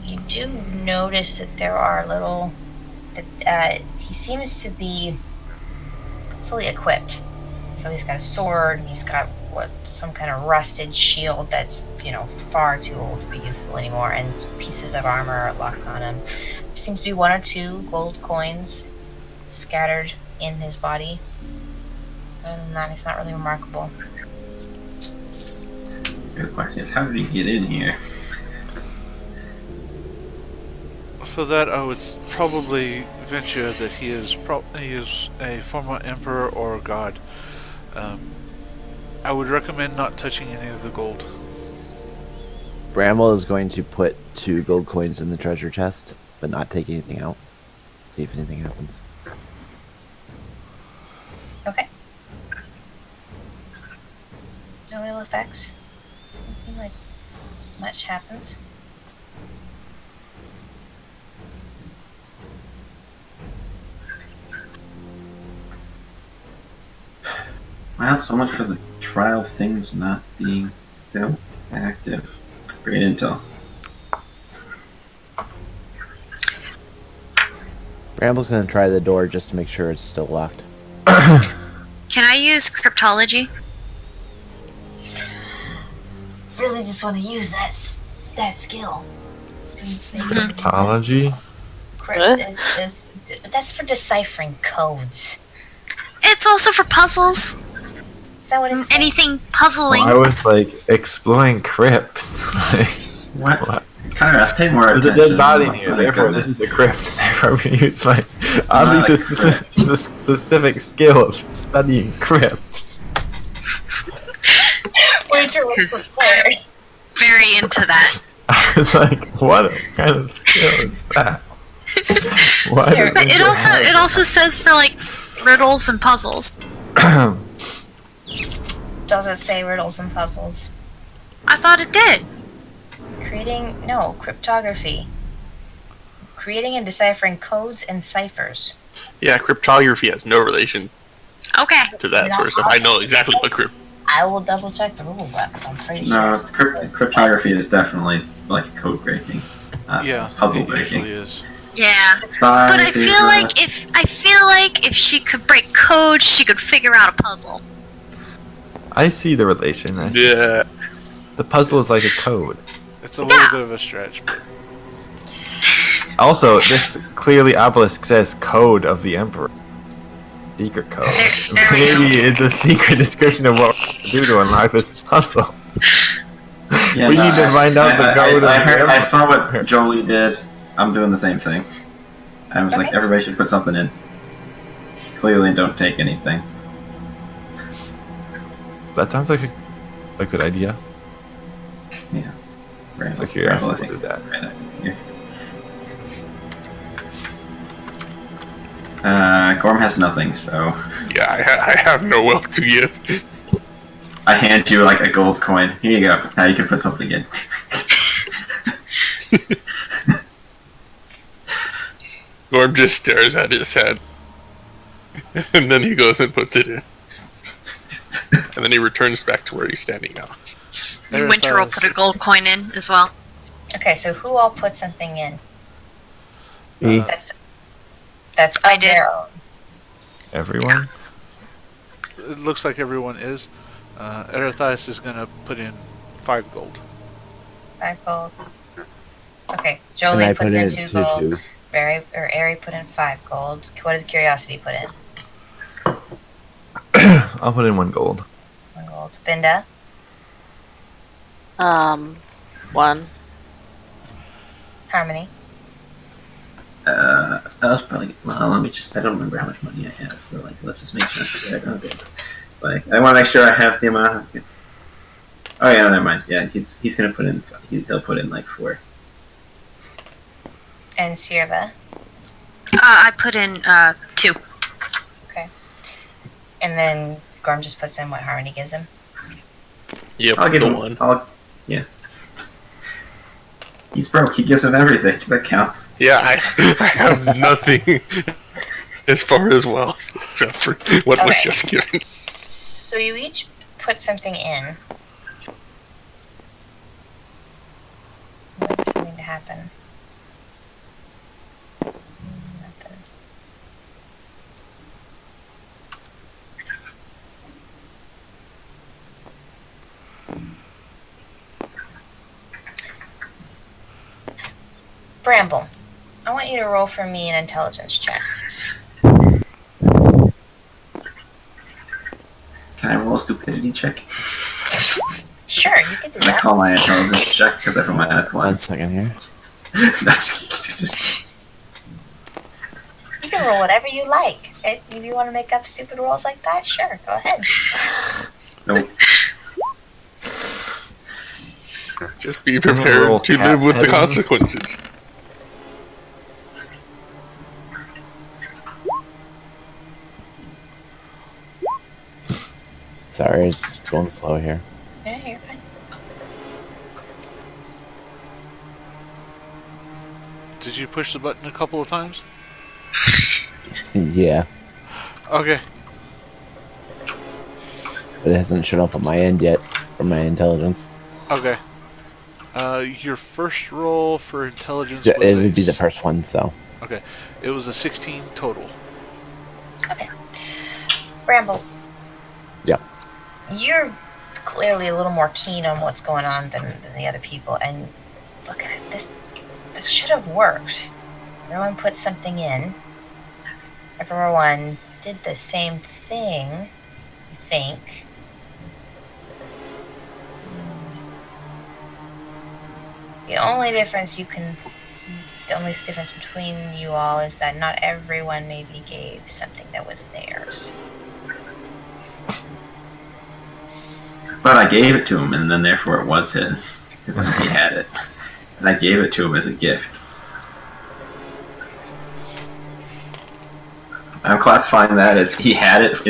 you do notice that there are little. He seems to be fully equipped. So he's got a sword, and he's got some kind of rusted shield that's far too old to be useful anymore, and pieces of armor are locked on him. There seems to be 1 or 2 gold coins scattered in his body. Other than that, it's not really remarkable. The question is, how did he get in here? For that, I would probably venture that he is a former emperor or a god. I would recommend not touching any of the gold. Bramble is going to put 2 gold coins in the treasure chest, but not take anything out. See if anything happens. Okay. No ill effects. Doesn't seem like much happens. Well, so much for the trial things not being still active. Great intel. Bramble's going to try the door just to make sure it's still locked. Can I use cryptology? Really just want to use that skill. Cryptology? That's for deciphering codes. It's also for puzzles. Is that what it's Anything puzzling. Well, I was like exploring crypts. What? Kyra, pay more There's attention. a dead body in here, My therefore goodness. this is a crypt. Therefore I'm going to use my oddly not a crypt. specific skill of studying crypts. Because I'm very into that. I was like, what kind of skill is that? Why Sure. does It also says for like riddles and puzzles. Doesn't say riddles and puzzles. I thought it did. Cryptography. Creating and deciphering codes and ciphers. Yeah, cryptography has no relation Okay. to that sort of stuff. I know exactly what I will double check the rule book. I'm pretty sure. No, cryptography is definitely like code breaking. Yeah, Puzzle it breaking. usually is. Yeah. Sorry, But I Zebra. feel like if she could break code, she could figure out a puzzle. I see the relation. Yeah. The puzzle is like a code. It's a little bit of a stretch. But Also, this clearly obelisk says code of the emperor. Secret code. There we go. Maybe it's a secret description of what we do to unlock this puzzle. Yeah, We need to find out the code of the I emperor. saw what Jolie did. I'm doing the same thing. I was like, everybody should put something in. Clearly, don't take anything. That sounds like a good idea. Yeah. Randall, So curious Randall, I to think do so. that. Gorm has nothing, so Yeah, I have no wealth to give. I hand you like a gold coin. Here you go. Now you can put something in. Gorm just stares at his head. And then he goes and puts it in. And then he returns back to where he's standing now. There it Winter will goes. put a gold coin in as well. Okay, so who all put something in? Me. That's I of did. their own. Everyone? It looks like everyone is. Erethias is going to put in 5 gold. 5 gold. Okay, And Jolie I puts put in in 2 2 gold. too. Ari put in 5 gold. What did Curiosity put in? I'll put in 1 gold. 1 gold. Binda? 1. Harmony? I was probably. Well, let me just. I don't remember how much money I have, so like, let's just make sure. Okay. Like, I want to make sure I have the amount. Oh yeah, no, never mind. Yeah, he's gonna put in. He'll put in like 4. And Sirva? I put in 2. Okay. And then Gorm just puts in what Harmony gives him. Yep, I'll give the him one. Yeah. He's broke. He gives him everything. That counts. Yeah, I have nothing as far as wealth except for what was Okay. just given. So you each put something in. Wait for something to happen. Nothing. Bramble, I want you to roll for me an intelligence check. Can I roll a stupidity check? Sure, you can do Can I that. call my intelligence check because I have a minus One one? second here. You can roll whatever you like. If you want to make up stupid rolls like that, sure, go ahead. Nope. Just be roll prepared to live with the cat consequences. Sorry, it's going slow here. Yeah, you're fine. Did you push the button a couple of times? Yeah, Okay. but it hasn't shown up on my end yet for my intelligence. Okay. Your first roll for intelligence It was would be the first one, so. Okay. It was a 16 total. Okay. Bramble. Yeah. You're clearly a little more keen on what's going on than the other people, and look at it. This should have worked. Everyone put something in. Everyone did the same thing, I think. The only difference between you all is that not everyone maybe gave something that was theirs. But I gave it to him, and then therefore it was his. Because he had it. And I gave it to him as a gift. I'm classifying that as he had it,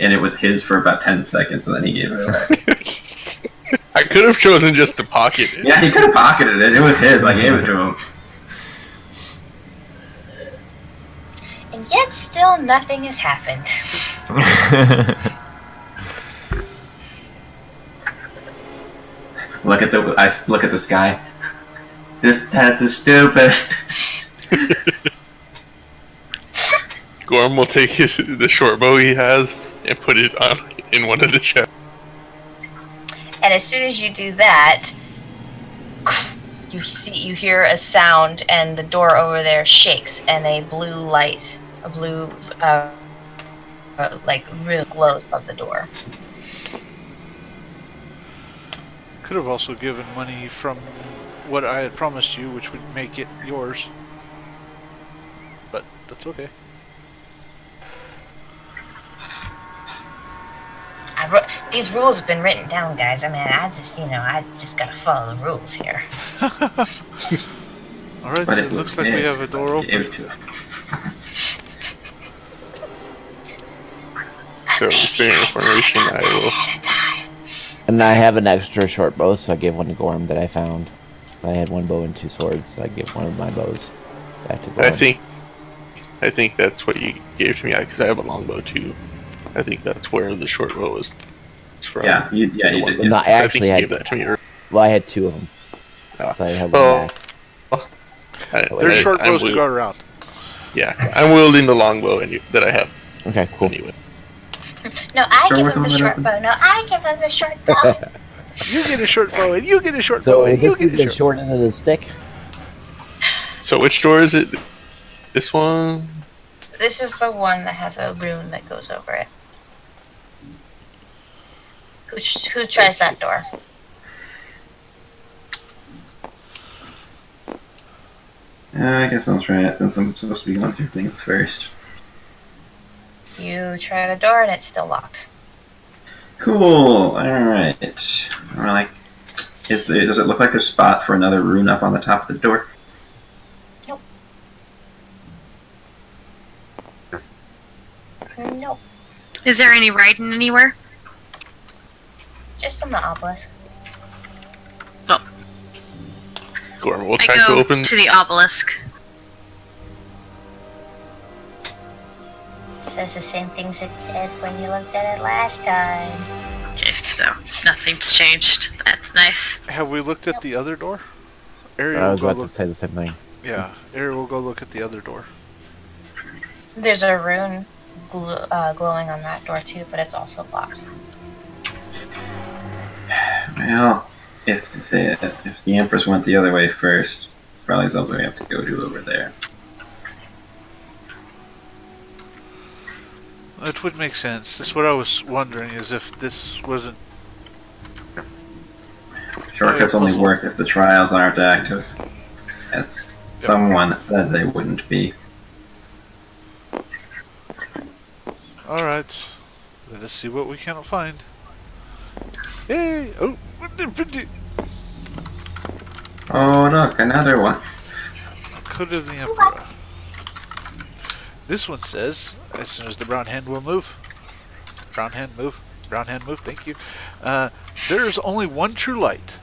and it was his for about 10 seconds, and then he gave it away. I could have chosen just to pocket it. Yeah, he could have pocketed it. It was his. I gave it to him. And yet still nothing has happened. I look at the sky. This test is stupid. Gorm will take the short bow he has and put it on in one of the chests. And as soon as you do that, you hear a sound, and the door over there shakes, and a blue light, like real glows above the door. Could have also given money from what I had promised you, which would make it yours. But that's okay. These rules have been written down, guys. I mean, I just gotta follow the rules here. Alright, But so it it was looks like we his, have a 'cause door I open. gave it to him. So, staying in formation, I will. And I have an extra short bow, so I gave one to Gorm that I found. I had one bow and two swords, so I gave one of my bows back to Gorm. I think that's what you gave to me, because I have a longbow too. I think that's where the short bow is from. Yeah, you did. No, I So I think actually you had. gave that to me earlier. Well, I had two of them. Ah. So I had one Well, back. There's short I'm bows to go around. Yeah, I'm wielding the longbow that I have Okay, cool. anyway. No, I Sure, give was him the someone short open? bow. No, I give him the short bow. You get a short bow, and you get a short So bow, is and you this get a the short short end of the stick? So which door is it? This one? This is the one that has a rune that goes over it. Who tries that door? I guess I'll try it since I'm supposed to be going through things first. You try the door and it's still locked. Cool. Alright. Does it look like there's a spot for another rune up on the top of the door? Nope. Is there any writing anywhere? Just on the obelisk. Gorm will I try to go open. to the obelisk. Says the same things it said when you looked at it last time. Okay, so nothing's changed. That's nice. Have we looked at the other door? I Ariel will was go about to look. say the same thing. Yeah, Ariel will go look at the other door. There's a rune glowing on that door too, but it's also locked. Well, if the Empress went the other way first, probably something we have to go do over there. It would make sense. That's what I was wondering, is if this wasn't... Shortcuts only work if the trials aren't active, as someone said they wouldn't be. Alright. Let us see what we can find. Hey! Oh! Oh look, another one. Code of the Emperor. This one says, as soon as the brown hand will move. Brown hand move. Brown hand move, thank you. There is only one true light.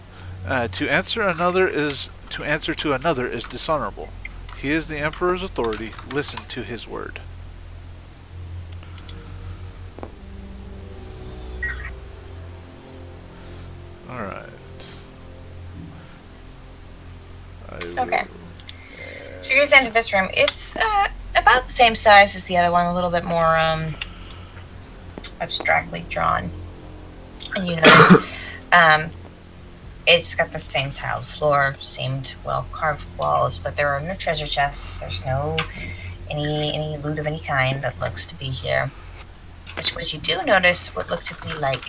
To answer to another is dishonorable. He is the Emperor's authority. Listen to his word. Alright. Okay. So you guys enter this room. It's about the same size as the other one, a little bit more abstractly drawn. And you notice it's got the same tiled floor, same well carved walls, but there are no treasure chests. There's no any loot of any kind that looks to be here. But you do notice what look to be like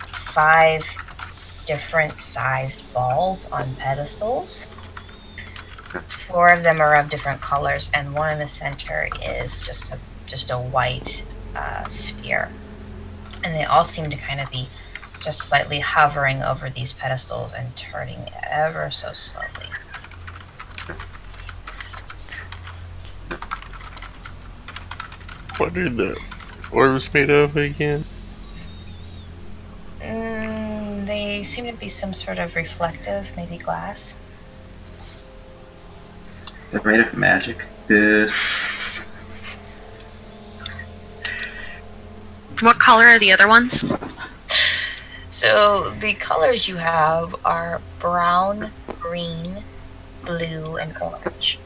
5 different sized balls on pedestals. 4 of them are of different colors, and one in the center is just a white sphere. And they all seem to kind of be just slightly hovering over these pedestals and turning ever so slowly. What are the orbs made of again? They seem to be some sort of reflective, maybe glass. They're made of magic. What color are the other ones? So the colors you have are brown, green, blue, and orange.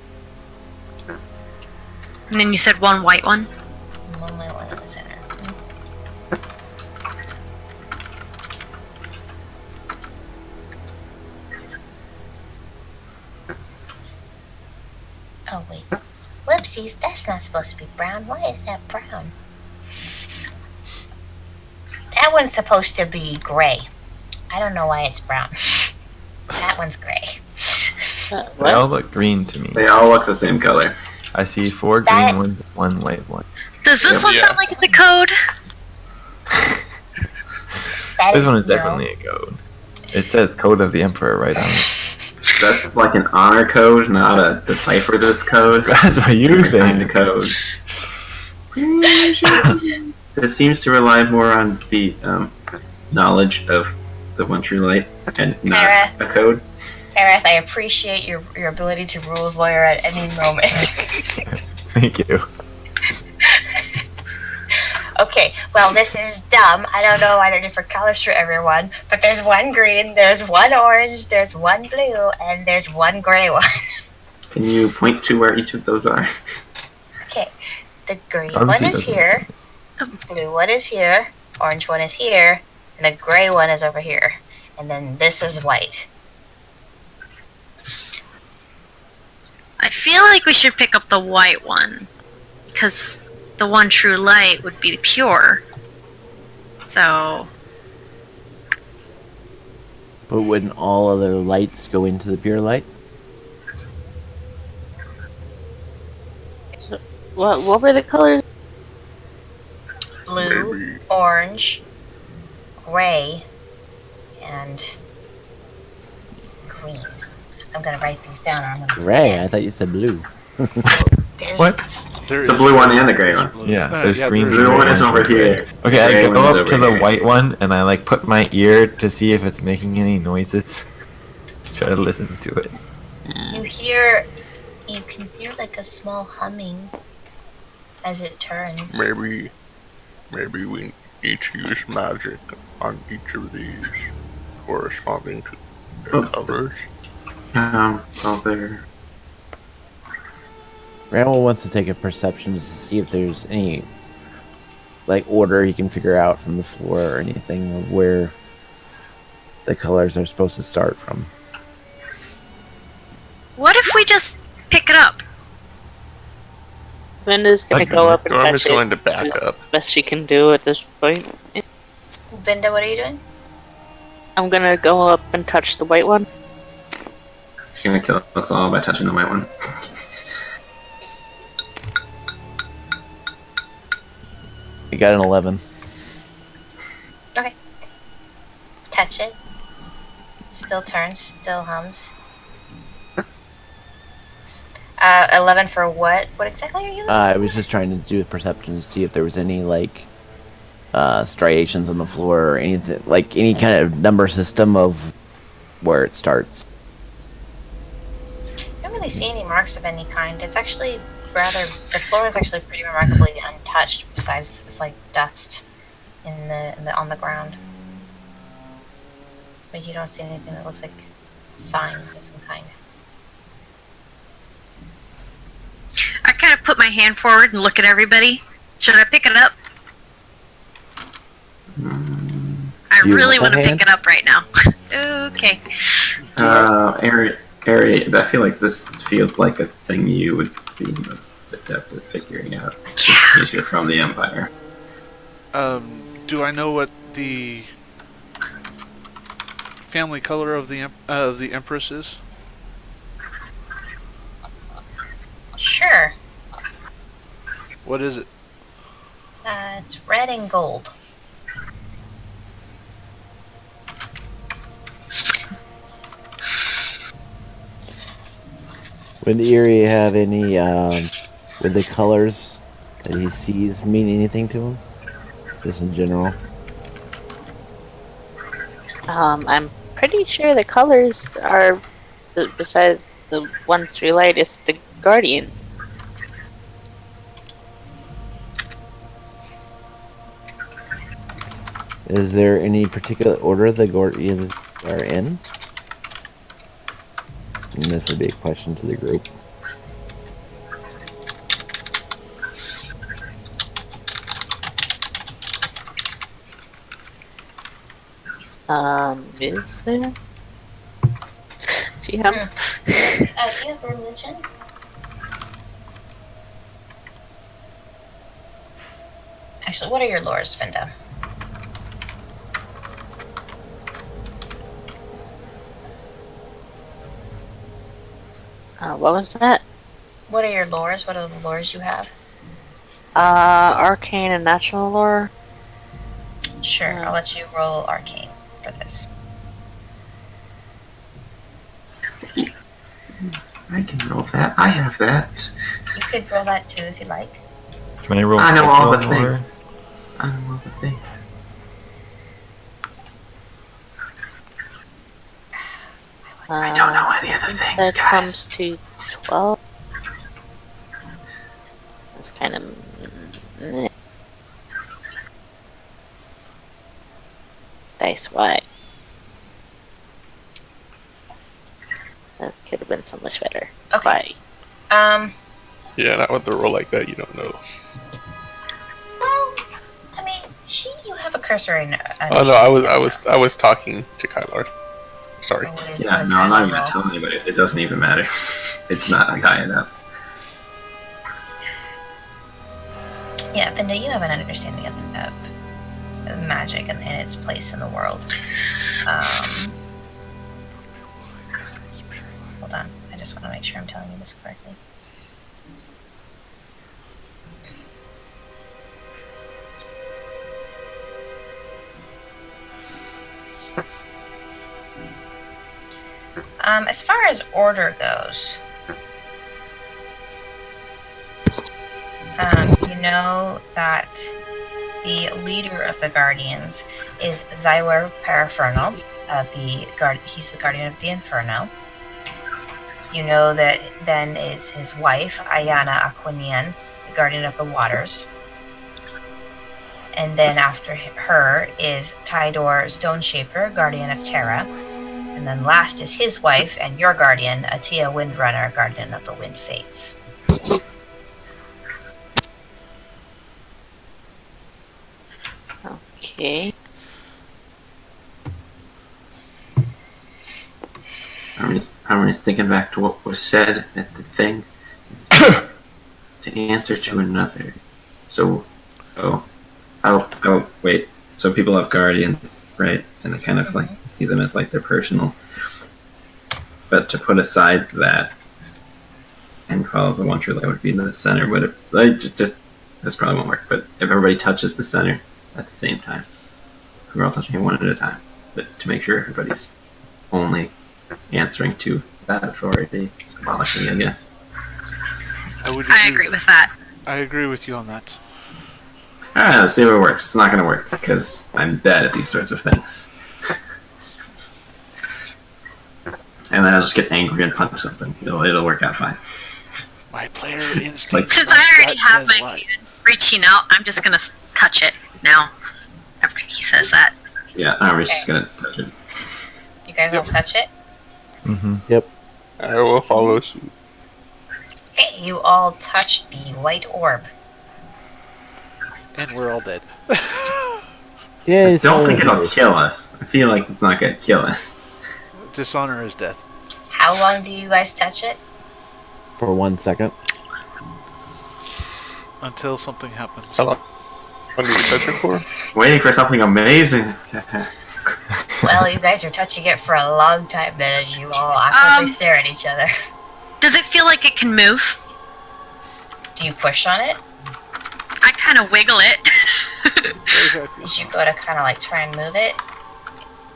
And then you said one white one? One white one in the center. Oh wait. Whoopsies, that's not supposed to be brown. Why is that brown? That one's supposed to be gray. I don't know why it's brown. That one's gray. They all look green to me. They all look the same color. I see 4 That- green ones, 1 white one. Does this one Yeah. sound like the code? That This one is no. definitely a code. It says Code of the Emperor right on it. That's like an honor code, not a decipher this code. That's what you Kind of think. code. This seems to rely more on the knowledge of the one true light and not Sarah. a code. Aerith, I appreciate your ability to rules lawyer at any moment. Thank you. Okay, well, this is dumb. I don't know why they're different colors for everyone, but there's one green, there's one orange, there's one blue, and there's one gray one. Can you point to where each of those are? Okay, the green Obviously one is doesn't- here, blue one is here, orange one is here, and the gray one is over here. And then this is white. I feel like we should pick up the white one. Because the one true light would be pure. So, But wouldn't all other lights go into the pure light? What were the colors? Blue, Maybe. orange, gray, and green. I'm gonna write these down or I'm gonna Gray, I forget. thought you said blue. There's What? There The is blue one green. and the gray one. Yeah, there's green. The blue one is over here. Okay, I Gray go one is up to over the here. white one and I like put my ear to see if it's making any noises. Try to listen to it. You can hear like a small humming as it turns. Maybe we need to use magic on each of these corresponding to their colors. Well, there. Randall wants to take a perception to see if there's any like order he can figure out from the floor or anything of where the colors are supposed to start from. What if we just pick it up? Linda's gonna go up and Norm touch is it. going to back as up. best she can do at this point. Vinda, what are you doing? I'm gonna go up and touch the white one. She's gonna kill us all by touching the white one. You got an 11. Okay. Touch it. Still turns, still hums. 11 for what? What exactly are you looking I was just trying to do a perception to see if there was any like striations on the floor or anything, like any kind of number system of where it starts. I don't really see any marks of any kind. It's actually the floor is actually pretty remarkably untouched, besides it's like dust on the ground. But you don't see anything that looks like signs of some kind. I kind of put my hand forward and look at everybody. Should I pick it up? I Do you really want want to that pick it up right now. Okay. Ari, I feel like this feels like a thing you would be most adept at figuring out. Because you're from the Empire. Do I know what the family color of the Empress is? Sure. What is it? It's red and gold. Would Erie have any, would the colors that he sees mean anything to him? Just in general? I'm pretty sure the colors are, besides the one through light, is the Guardians. Is there any particular order the Guardians are in? And this would be a question to the group. Is there? Do you have? Do you have religion? Actually, what are your lores, Vinda? What was that? What are your lores? What are the lores you have? Arcane and natural lore. Sure, I'll let you roll arcane for this. I can roll that. I have that. You could roll that too if you like. Can I roll? I know all the spell lore? things. I know all the things. I don't know any of the things, That guys. comes to 12. That's kind of. Dice wide. That could have been so much better. Okay. Why? Yeah, not with a roll like that, you don't know. Well, I mean, you have a cursor in. Oh no, I was talking to Kylar. Sorry. Yeah, no, I'm not even gonna tell anybody. It doesn't even matter. It's not high enough. Yeah, Vinda, you have an understanding of magic and its place in the world. Hold on, I just want to make sure I'm telling you this correctly. As far as order goes, You know that the leader of the Guardians is Zywer Parafernal. He's the Guardian of the Inferno. You know that then is his wife, Ayana Aquinian, the Guardian of the Waters. And then after her is Tidor Stoneshaper, Guardian of Terra. And then last is his wife and your Guardian, Atia Windrunner, Guardian of the Wind Fates. Okay. Harmony's thinking back to what was said at the thing. To answer to another. So, wait. So people have guardians, right? And they kind of like see them as like their personal. But to put aside that and follow the one true light would be in the center. But if, like, just this probably won't work. But if everybody touches the center at the same time, we're all touching it one at a time. But to make sure everybody's only answering to that authority symbolically, I guess. I agree with that. I agree with you on that. Alright, let's see if it works. It's not going to work because I'm bad at these sorts of things. And then I'll just get angry and punch something. It'll work out fine. My player instinct. Since I already have my hand reaching out, I'm just gonna touch it now. After he says that. Yeah, I'm just going to touch it. You guys all touch it? Mm-hmm. Yep. I will follow suit. Okay, you all touch the white orb. And we're all dead. Yeah, I don't think it'll kill us. I feel like it's not going to kill us. Dishonor is death. How long do you guys touch it? For 1 second. Until something happens. How long do you touch it for? Waiting for something amazing. Well, you guys are touching it for a long time then as you all awkwardly stare at each other. Does it feel like it can move? Do you push on it? I kind of wiggle it. As you go to kind of like try and move it,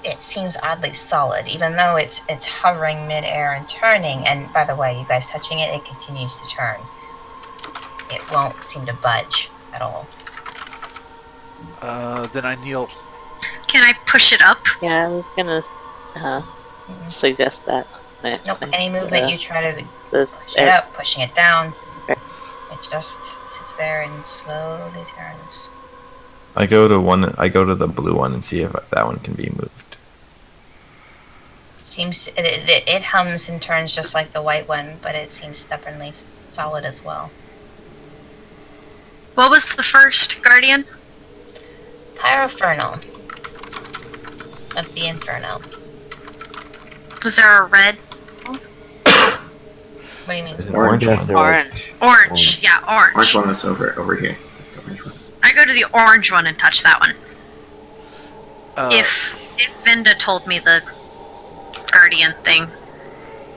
it seems oddly solid, even though it's hovering mid-air and turning. And by the way, you guys touching it, it continues to turn. It won't seem to budge at all. Then I kneel. Can I push it up? Yeah, I was gonna suggest that. Nope, any movement you try to This push it up, pushing it down, it just sits there and slowly turns. I go to the blue one and see if that one can be moved. Seems it hums and turns just like the white one, but it seems stubbornly solid as well. What was the first Guardian? Pyrofernal of the Inferno. Was there a red? What do you mean? There's an Orange. orange Yes, one. there was. Orange. Yeah, Orange orange. one is over here. Just the orange one. I go to the orange one and touch that one. If If Vinda told me the Guardian thing,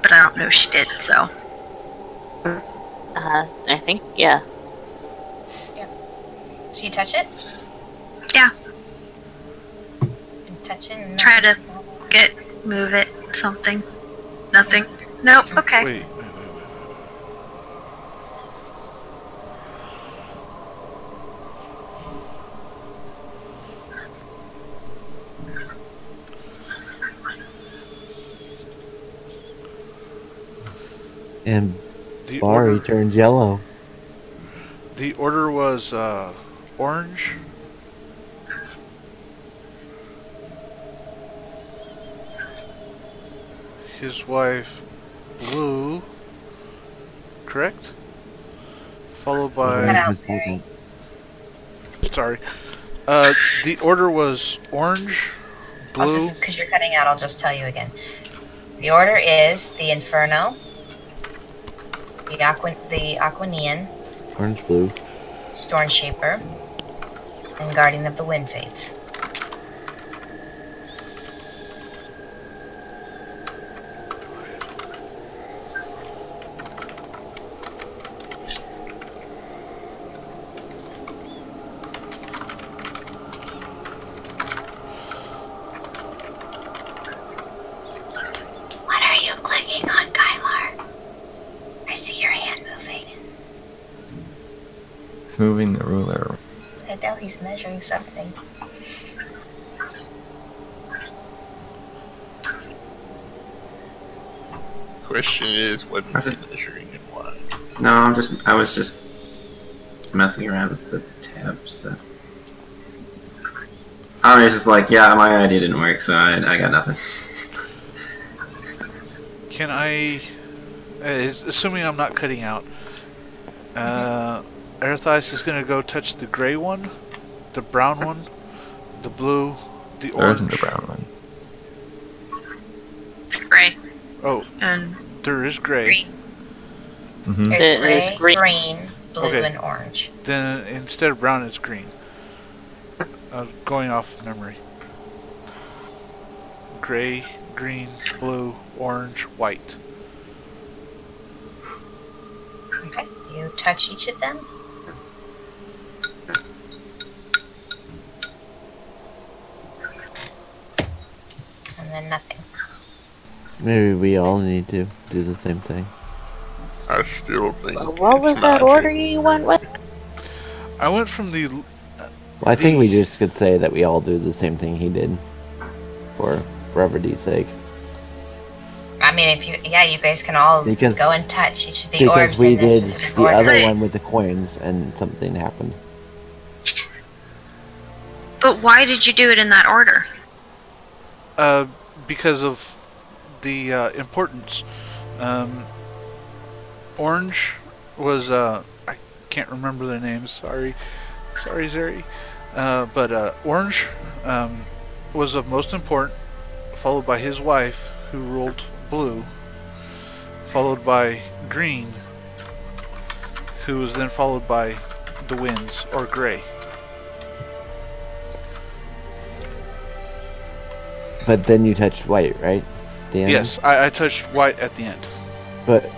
but I don't know if she did, so. I think, yeah. So you touch it? Yeah. And touch it and Try to move it, something. Nothing. Nope, okay. Wait. And The Barry order, turns yellow. the order was orange. His wife, blue. Correct? Followed by. Cut out, His Barry. movement. Sorry. The order was orange, blue. Because you're cutting out, I'll just tell you again. The order is the Inferno, the Aquanian, Orange, blue. Stormshaper, and Guardian of the Wind Fates. What are you clicking on, Kylar? I see your hand moving. moving the ruler. I know he's measuring something. Question is, what is he measuring and why? No, I was just messing around with the tab stuff. I was just like, yeah, my idea didn't work, so I got nothing. Can I, assuming I'm not cutting out, Aerothice is going to go touch the gray one, the brown one, the blue, the There orange. isn't the brown one. Gray. Oh, And there is gray. green. Mm-hmm. There's It gray, is green, blue, Okay. and orange. Then instead of brown, it's green. Going off memory. Gray, green, blue, orange, white. Okay, you touch each of them. And then nothing. Maybe we all need to do the same thing. I still think. What was it's that magic. order you went with? I went from the. Well, I think we just could say that we all do the same thing he did, for brevity's sake. I mean, if you guys can all Because- go and touch each of the Because orbs we in did this specific the order. other one with the coins and something happened. But why did you do it in that order? Because of the importance. Orange was I can't remember the names. Sorry, Zeri. But orange was of most important, followed by his wife, who ruled blue, followed by green, who was then followed by the winds, or gray. But then you touched white, right? The end? Yes, I touched white at the end. But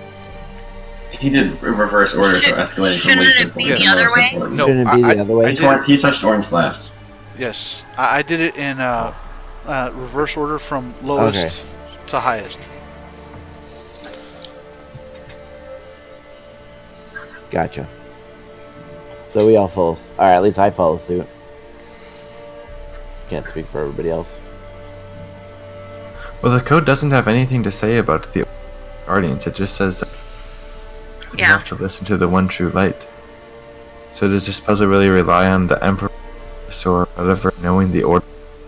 He did reverse order, so escalating from Shouldn't least it be important the to other most way? important. No, shouldn't it be the other way? He touched orange last. Yes, I did it in reverse order from lowest to highest. Gotcha. So we all follow, or at least I follow suit. Can't speak for everybody else. Well, the code doesn't have anything to say about the Guardians. It just says that you Yeah. have to listen to the one true light. So does this puzzle really rely on the Emperor or whatever knowing the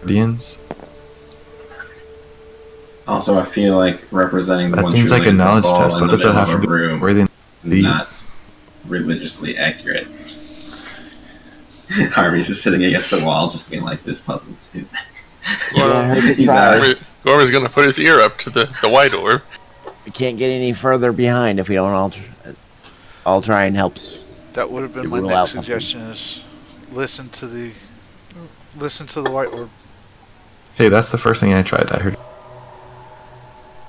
Guardians? Also, I feel like representing the That one seems true like light a as knowledge ball test. in What the does that middle have of to a do with room, where they lead? not religiously accurate. Harvey's just sitting against the wall, just being like, "This puzzle's stupid." Yeah, I heard you He's try. out. Whoever's gonna put his ear up to the white orb. We can't get any further behind if we don't all try and help. That would have been You my rule out next something. suggestion: is listen to the white orb. Hey, that's the first thing I tried. I heard.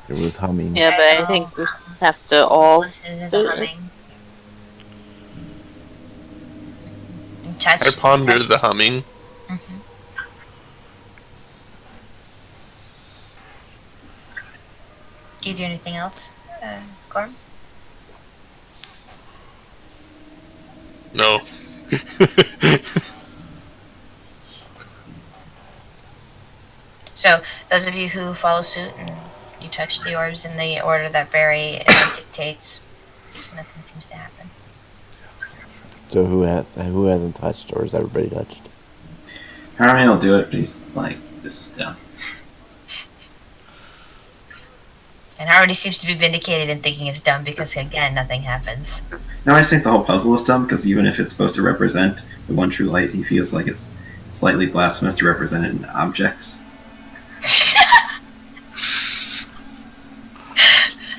It was humming. Yeah, but I think we have to all. Listen to the humming. And touch. I ponder touch- the humming. Mhm. Do you do anything else, Gorm? No. So, those of you who follow suit and you touch the orbs in the order that Barry dictates, nothing seems to happen. So who hasn't touched, or is everybody touched? Harvey will do it, but he's like, "This is dumb." And already seems to be vindicated in thinking it's dumb because, again, nothing happens. No, I just think the whole puzzle is dumb because even if it's supposed to represent the one true light, he feels like it's slightly blasphemous to represent it in objects.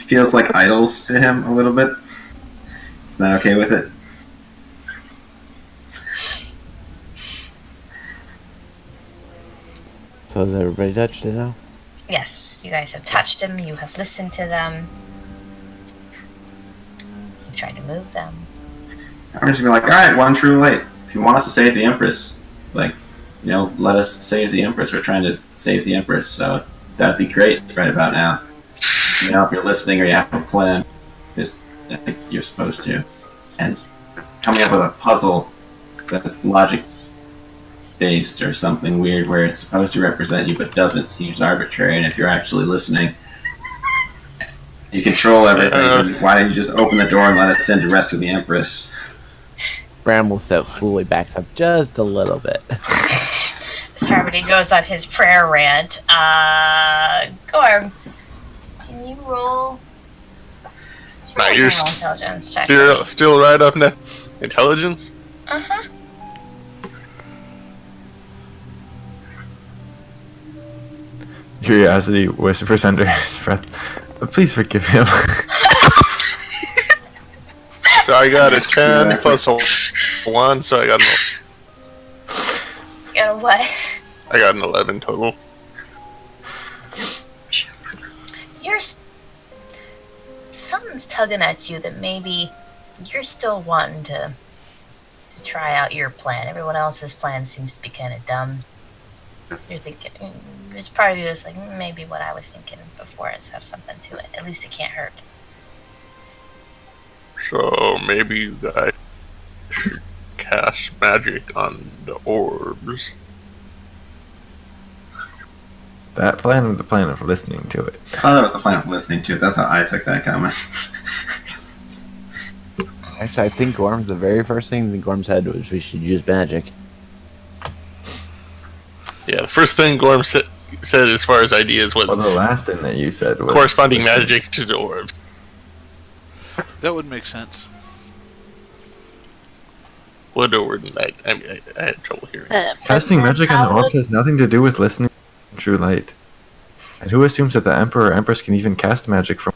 Feels like idols to him a little bit. He's not okay with it. So has everybody touched it now? Yes, you guys have touched them, you have listened to them. You've tried to move them. I'm just gonna be like, "Alright, one true light. If you want us to save the Empress, like, let us save the Empress. We're trying to save the Empress, so that'd be great right about now. If you're listening or you have a plan, just I think you're supposed to. And coming up with a puzzle that's logic based or something weird where it's supposed to represent you but doesn't, seems arbitrary. And if you're actually listening, you control everything. And why didn't you just open the door and let it send to rescue the Empress? Bramble step slowly backs up just a little bit. Harmony goes on his prayer rant. Gorm, can you roll? Now you're intelligence check. still right up now. Intelligence? Uh-huh. Curiosity whispers under his breath. Please forgive him. So I got a 10 plus a 1, so I got What? I got an 11 total. Something's tugging at you that maybe you're still wanting to try out your plan. Everyone else's plan seems to be kind of dumb. You're thinking, there's part of you that's like, maybe what I was thinking before is have something to it. At least it can't hurt. So maybe you guys should cast magic on the orbs. That plan or the plan of listening to it? Oh, that was the plan of listening to it. That's how I took that comment. Actually, I think Gorm's the very first thing that Gorm said was we should use magic. Yeah, the first thing Gorm said as far as ideas was Well, the last thing that you said was corresponding magic to the orbs. That would make sense. What a word I had trouble hearing. Casting magic on the orbs has nothing to do with listening to true light. And who assumes that the Emperor or Empress can even cast magic from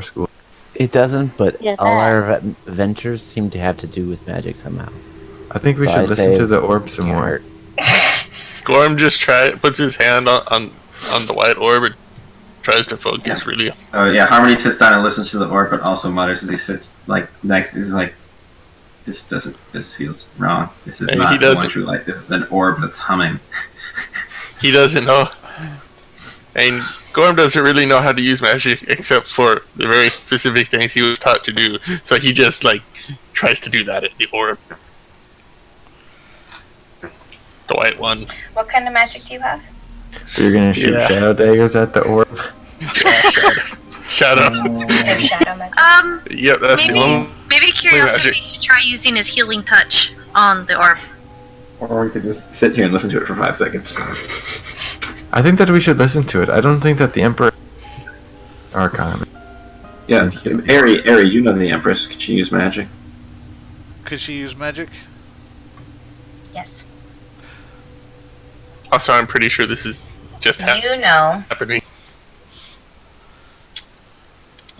school? It doesn't, but Yeah, all our ventures seem to have to do with magic somehow. I think we So should I listen say to the orb some can't more. hurt. Gorm just puts his hand on the white orb and tries to focus really. Oh yeah, Harmony sits down and listens to the orb, but also mutters as he sits like next. He's like, This feels wrong. This is And not he the one doesn't- true light. This is an orb that's humming." He doesn't know. And Gorm doesn't really know how to use magic except for the very specific things he was taught to do. So he just tries to do that at the orb. The white one. What kind of magic do you have? So you're gonna shoot Yeah. shadow daggers at the orb? Shadow. You have shadow magic? Yep, that's the one. Maybe Curiosity magic. should try using his healing touch on the orb. Or we could just sit here and listen to it for 5 seconds. I think that we should listen to it. I don't think that the Emperor Archon. Yeah, Ari, you know the Empress. Could she use magic? Could she use magic? Yes. Also, I'm pretty sure this is just You know, happening.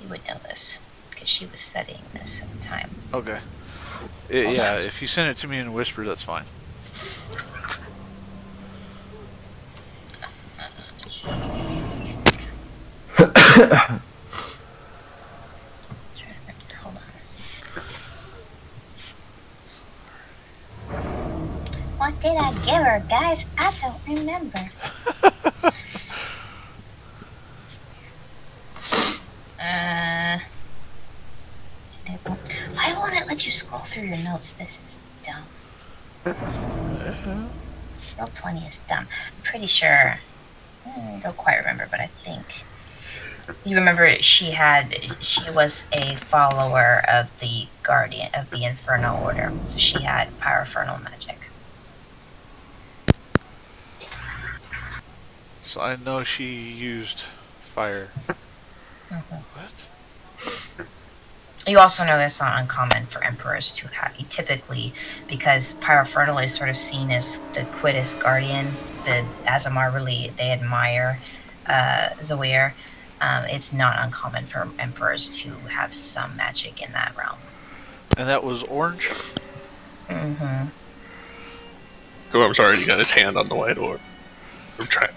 you would know this because she was studying this at the time. Okay. Yeah, if you send it to me in a whisper, that's fine. Hold on. What did I give her, guys? I don't remember. Why won't it let you scroll through your notes? This is dumb. Roll 20 is dumb. I'm pretty sure. I don't quite remember, but I think. You remember she was a follower of the Guardian of the Infernal Order, so she had pyrophernal magic. So I know she used fire. Mhm. What? You also know that's not uncommon for emperors to have. Typically, because pyrophernal is sort of seen as the quiddest guardian, the Azamar really they admire Zawir. It's not uncommon for emperors to have some magic in that realm. And that was orange? Mm-hmm. Gorm's already got his hand on the white orb. I'm trying.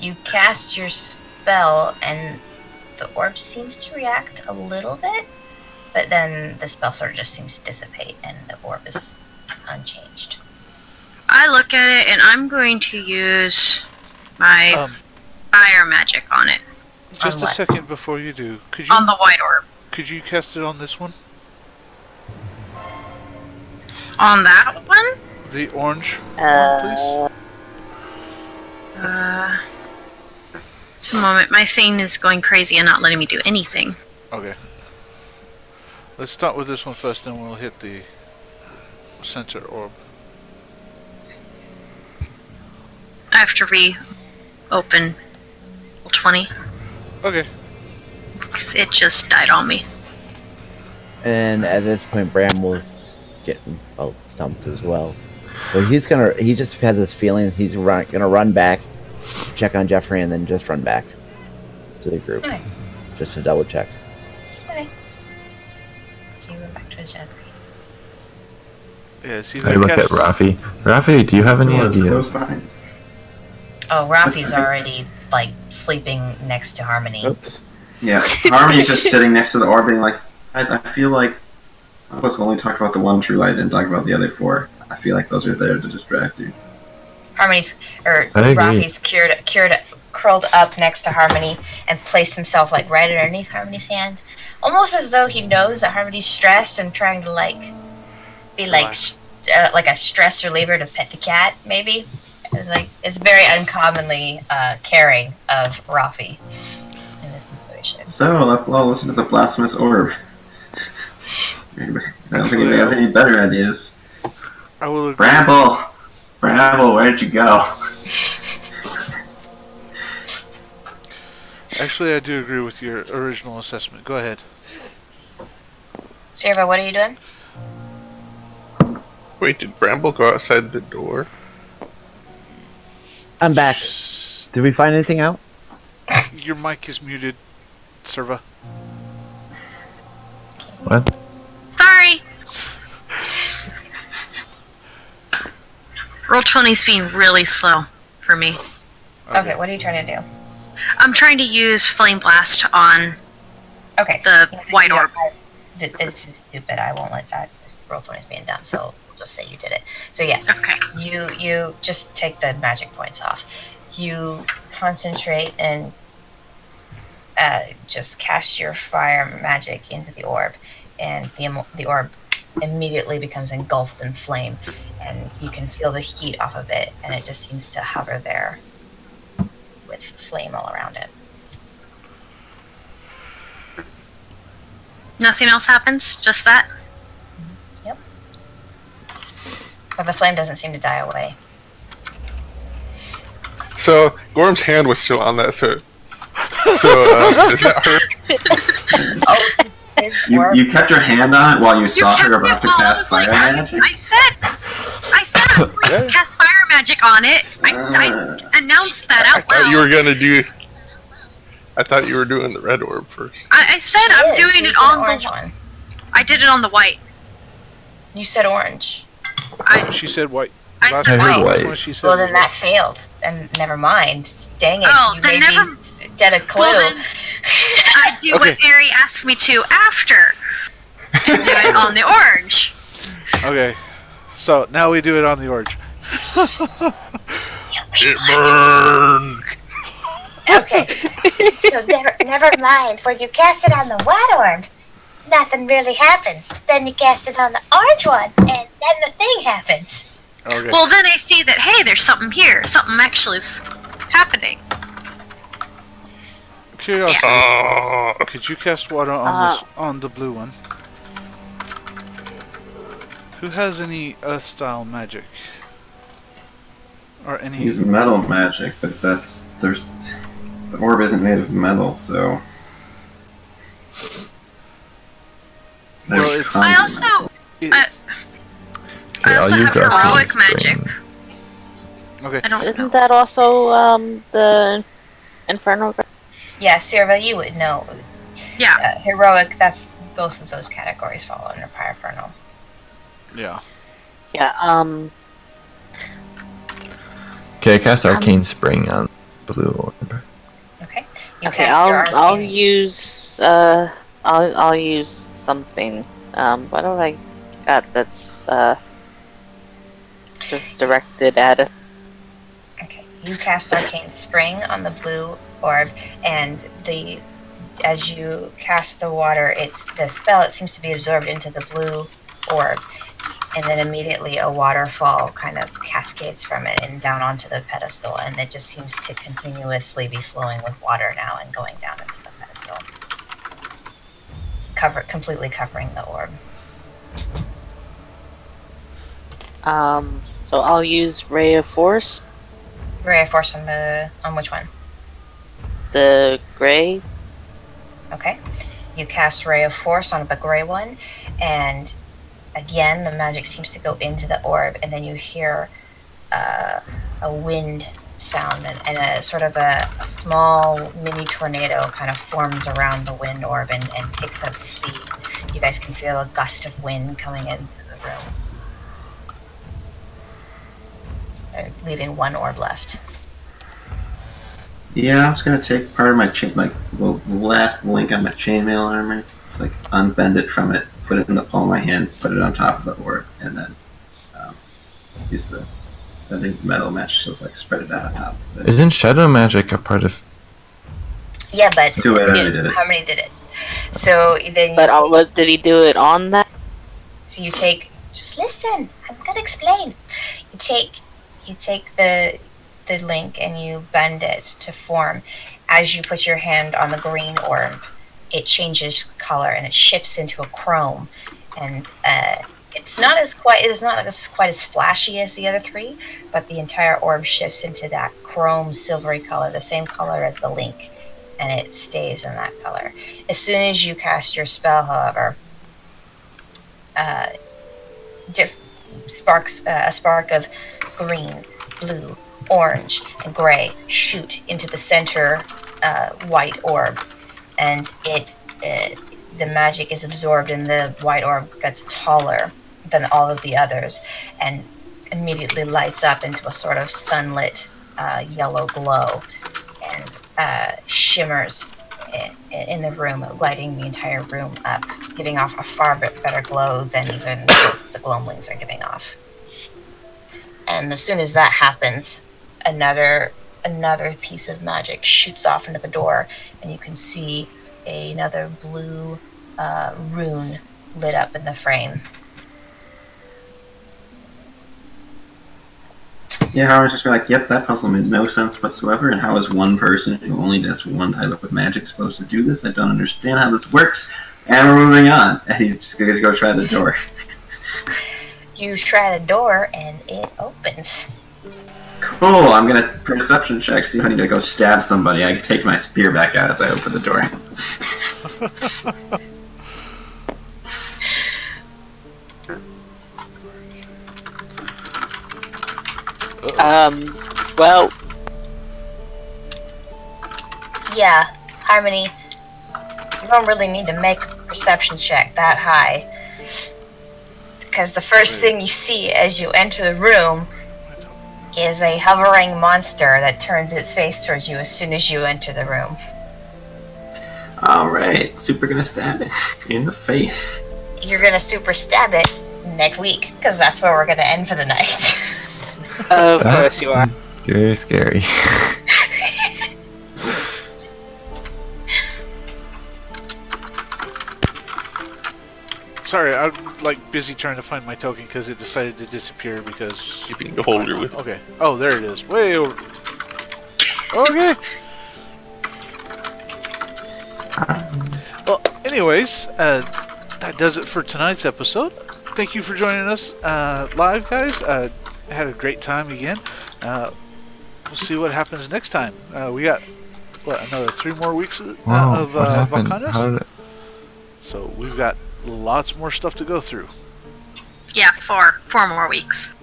You cast your spell, and the orb seems to react a little bit, but then the spell sort of just seems to dissipate, and the orb is unchanged. I look at it and I'm going to use my fire magic on it. Just On a what? second before you do. Could you On the white orb. cast it on this one? On that one? The orange one, Just a moment. My thing is going crazy and not letting me do anything. please. Okay. Let's start with this one first, then we'll hit the center orb. I have to reopen 20. Okay. 'Cause it just died on me. And at this point, Bramwell's getting stumped as well. So he just has this feeling he's gonna run back, check on Jeffrey, and then just run back to the group. Okay. Just to double check. Okay. So you go back to the Jeffrey. Yeah, see, I look at Rafi. Rafi, do you have any Oh, it's close ideas? behind. Oh, Rafi's already, like, sleeping next to Harmony. Oops. Yeah, Harmony's just sitting next to the orb being like, guys, I feel like I was only talking about the one true light and talking about the other four. I feel like those are there to distract you. I agree. Rafi's curled up next to Harmony and placed himself, like, right underneath Harmony's hand. Almost as though he knows that Harmony's stressed and trying to, like, be like a stress reliever to pet the cat, maybe. Like, it's very uncommonly caring of Rafi in this situation. So let's all listen to the blasphemous orb. I don't think anybody has any better ideas. I will agree. Bramble, where'd you go? Actually, I do agree with your original assessment. Go ahead. Sierra, what are you doing? Wait, did Bramble go outside the door? I'm back. Did we find anything out? Your mic is muted, Serva. What? Sorry! Roll20's being really slow for me. Okay, what are you trying to do? I'm trying to use Flame Blast on Okay. the white orb. This is stupid. I won't let that. This Roll20 is being dumb, so we'll just say you did it. So yeah, Okay. you just take the magic points off. You concentrate and just cast your fire magic into the orb, and the orb immediately becomes engulfed in flame, and you can feel the heat off of it, and it just seems to hover there with flame all around it. Nothing else happens? Just that? Yep. But the flame doesn't seem to die away. So Gorm's hand was still on that, so does that hurt? You kept your hand on it while you saw her kept about it to while I cast was like, fire magic? I said I'm going to cast fire magic on it. I announced that I out thought loud. you were gonna do. I thought you were doing the red orb first. I said I'm doing it on orange the one. I did it on the white. You said orange. She said white. I Last said time white. when she said Well, was then that failed. And never mind. Dang it. Oh, you then made never. me get a clue. Well, then I do Okay. what Ari asked me to after. And do it on the orange. white. Okay. So now we do it on the orange. It burned. Okay. So never mind. When you cast it on the white orb, nothing really happens. Then you cast it on the orange one, and then the thing happens. Okay. Well, then I see that, hey, there's something here. Something actually is happening. Curiosity. Could you cast water on the blue one? Who has any earth style magic? Or any Use metal magic, but the orb isn't made of metal, so. Well, There's it's- I tons of also metal. I also use have Dark heroic Spring. magic. Okay. I don't know. Isn't that also the Inferno? Yeah, Sierra, you would know. Yeah. Heroic, that's both of those categories fall under Pyrophernal. Yeah. Yeah. Okay, I cast Arcane Spring on blue orb. Okay. You Okay, cast your I'll arcane- use I'll use something. What have I got that's directed at it? Okay. You cast Arcane Spring on the blue orb, and as you cast the water, the spell seems to be absorbed into the blue orb. and then immediately a waterfall kind of cascades from it and down onto the pedestal, and it just seems to continuously be flowing with water now and going down into the pedestal, completely covering the orb. So I'll use Ray of Force, Ray of Force on which one? the gray. Okay. You cast Ray of Force on the gray one, and again, the magic seems to go into the orb, and then you hear a wind sound, and a sort of a small mini tornado kind of forms around the wind orb and picks up speed. You guys can feel a gust of wind coming into the room. They're leaving one orb left. Yeah, I'm just gonna take part of my chain, like the last link on my chainmail armor, just like unbend it from it, put it in the palm of my hand, put it on top of the orb, and then use the metal match to like spread it out on top. Isn't shadow magic a part of? Yeah, but Do it, I already did it. Harmony did it. So then. But did he do it on that? So you take. Just listen. I'm gonna explain. You take the link and you bend it to form. As you put your hand on the green orb, it changes color and it shifts into a chrome, and it's not quite as flashy as the other three, but the entire orb shifts into that chrome silvery color, the same color as the link, and it stays in that color. As soon as you cast your spell, however, a spark of green, blue, orange, and gray shoot into the center white orb, and the magic is absorbed, and the white orb gets taller than all of the others, and immediately lights up into a sort of sunlit yellow glow, and shimmers in the room, lighting the entire room up, giving off a far better glow than even the glowwings are giving off. And as soon as that happens, another piece of magic shoots off into the door, and you can see another blue rune lit up in the frame. Yeah, I was just like, yep, that puzzle made no sense whatsoever, and how is one person who only does one type of magic supposed to do this? I don't understand how this works, and we're moving on. And he's just going to go try the door. You try the door, and it opens. Cool, I'm going to perception check, see if I need to go stab somebody. I take my spear back out as I open the door. Well, yeah, Harmony, you don't really need to make a perception check that high, because the first thing you see as you enter the room is a hovering monster that turns its face towards you as soon as you enter the room. Alright, super gonna stab it in the face. You're gonna super stab it next week, because that's where we're gonna end for the night. of course you are. Very scary. Sorry, I'm like busy trying to find my token because it decided to disappear because... Keeping the holder with. Okay. Oh, there it is. Way over. Okay. Well, anyways, that does it for tonight's episode. Thank you for joining us live, guys. Had a great time again. We'll see what happens next time. We got, another 3 more weeks of Vechaunus? So we've got lots more stuff to go through. Yeah, 4 more weeks.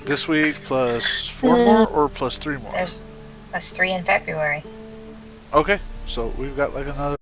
This week plus 4 more or plus 3 more? There's +3 in February. Okay, so we've got like another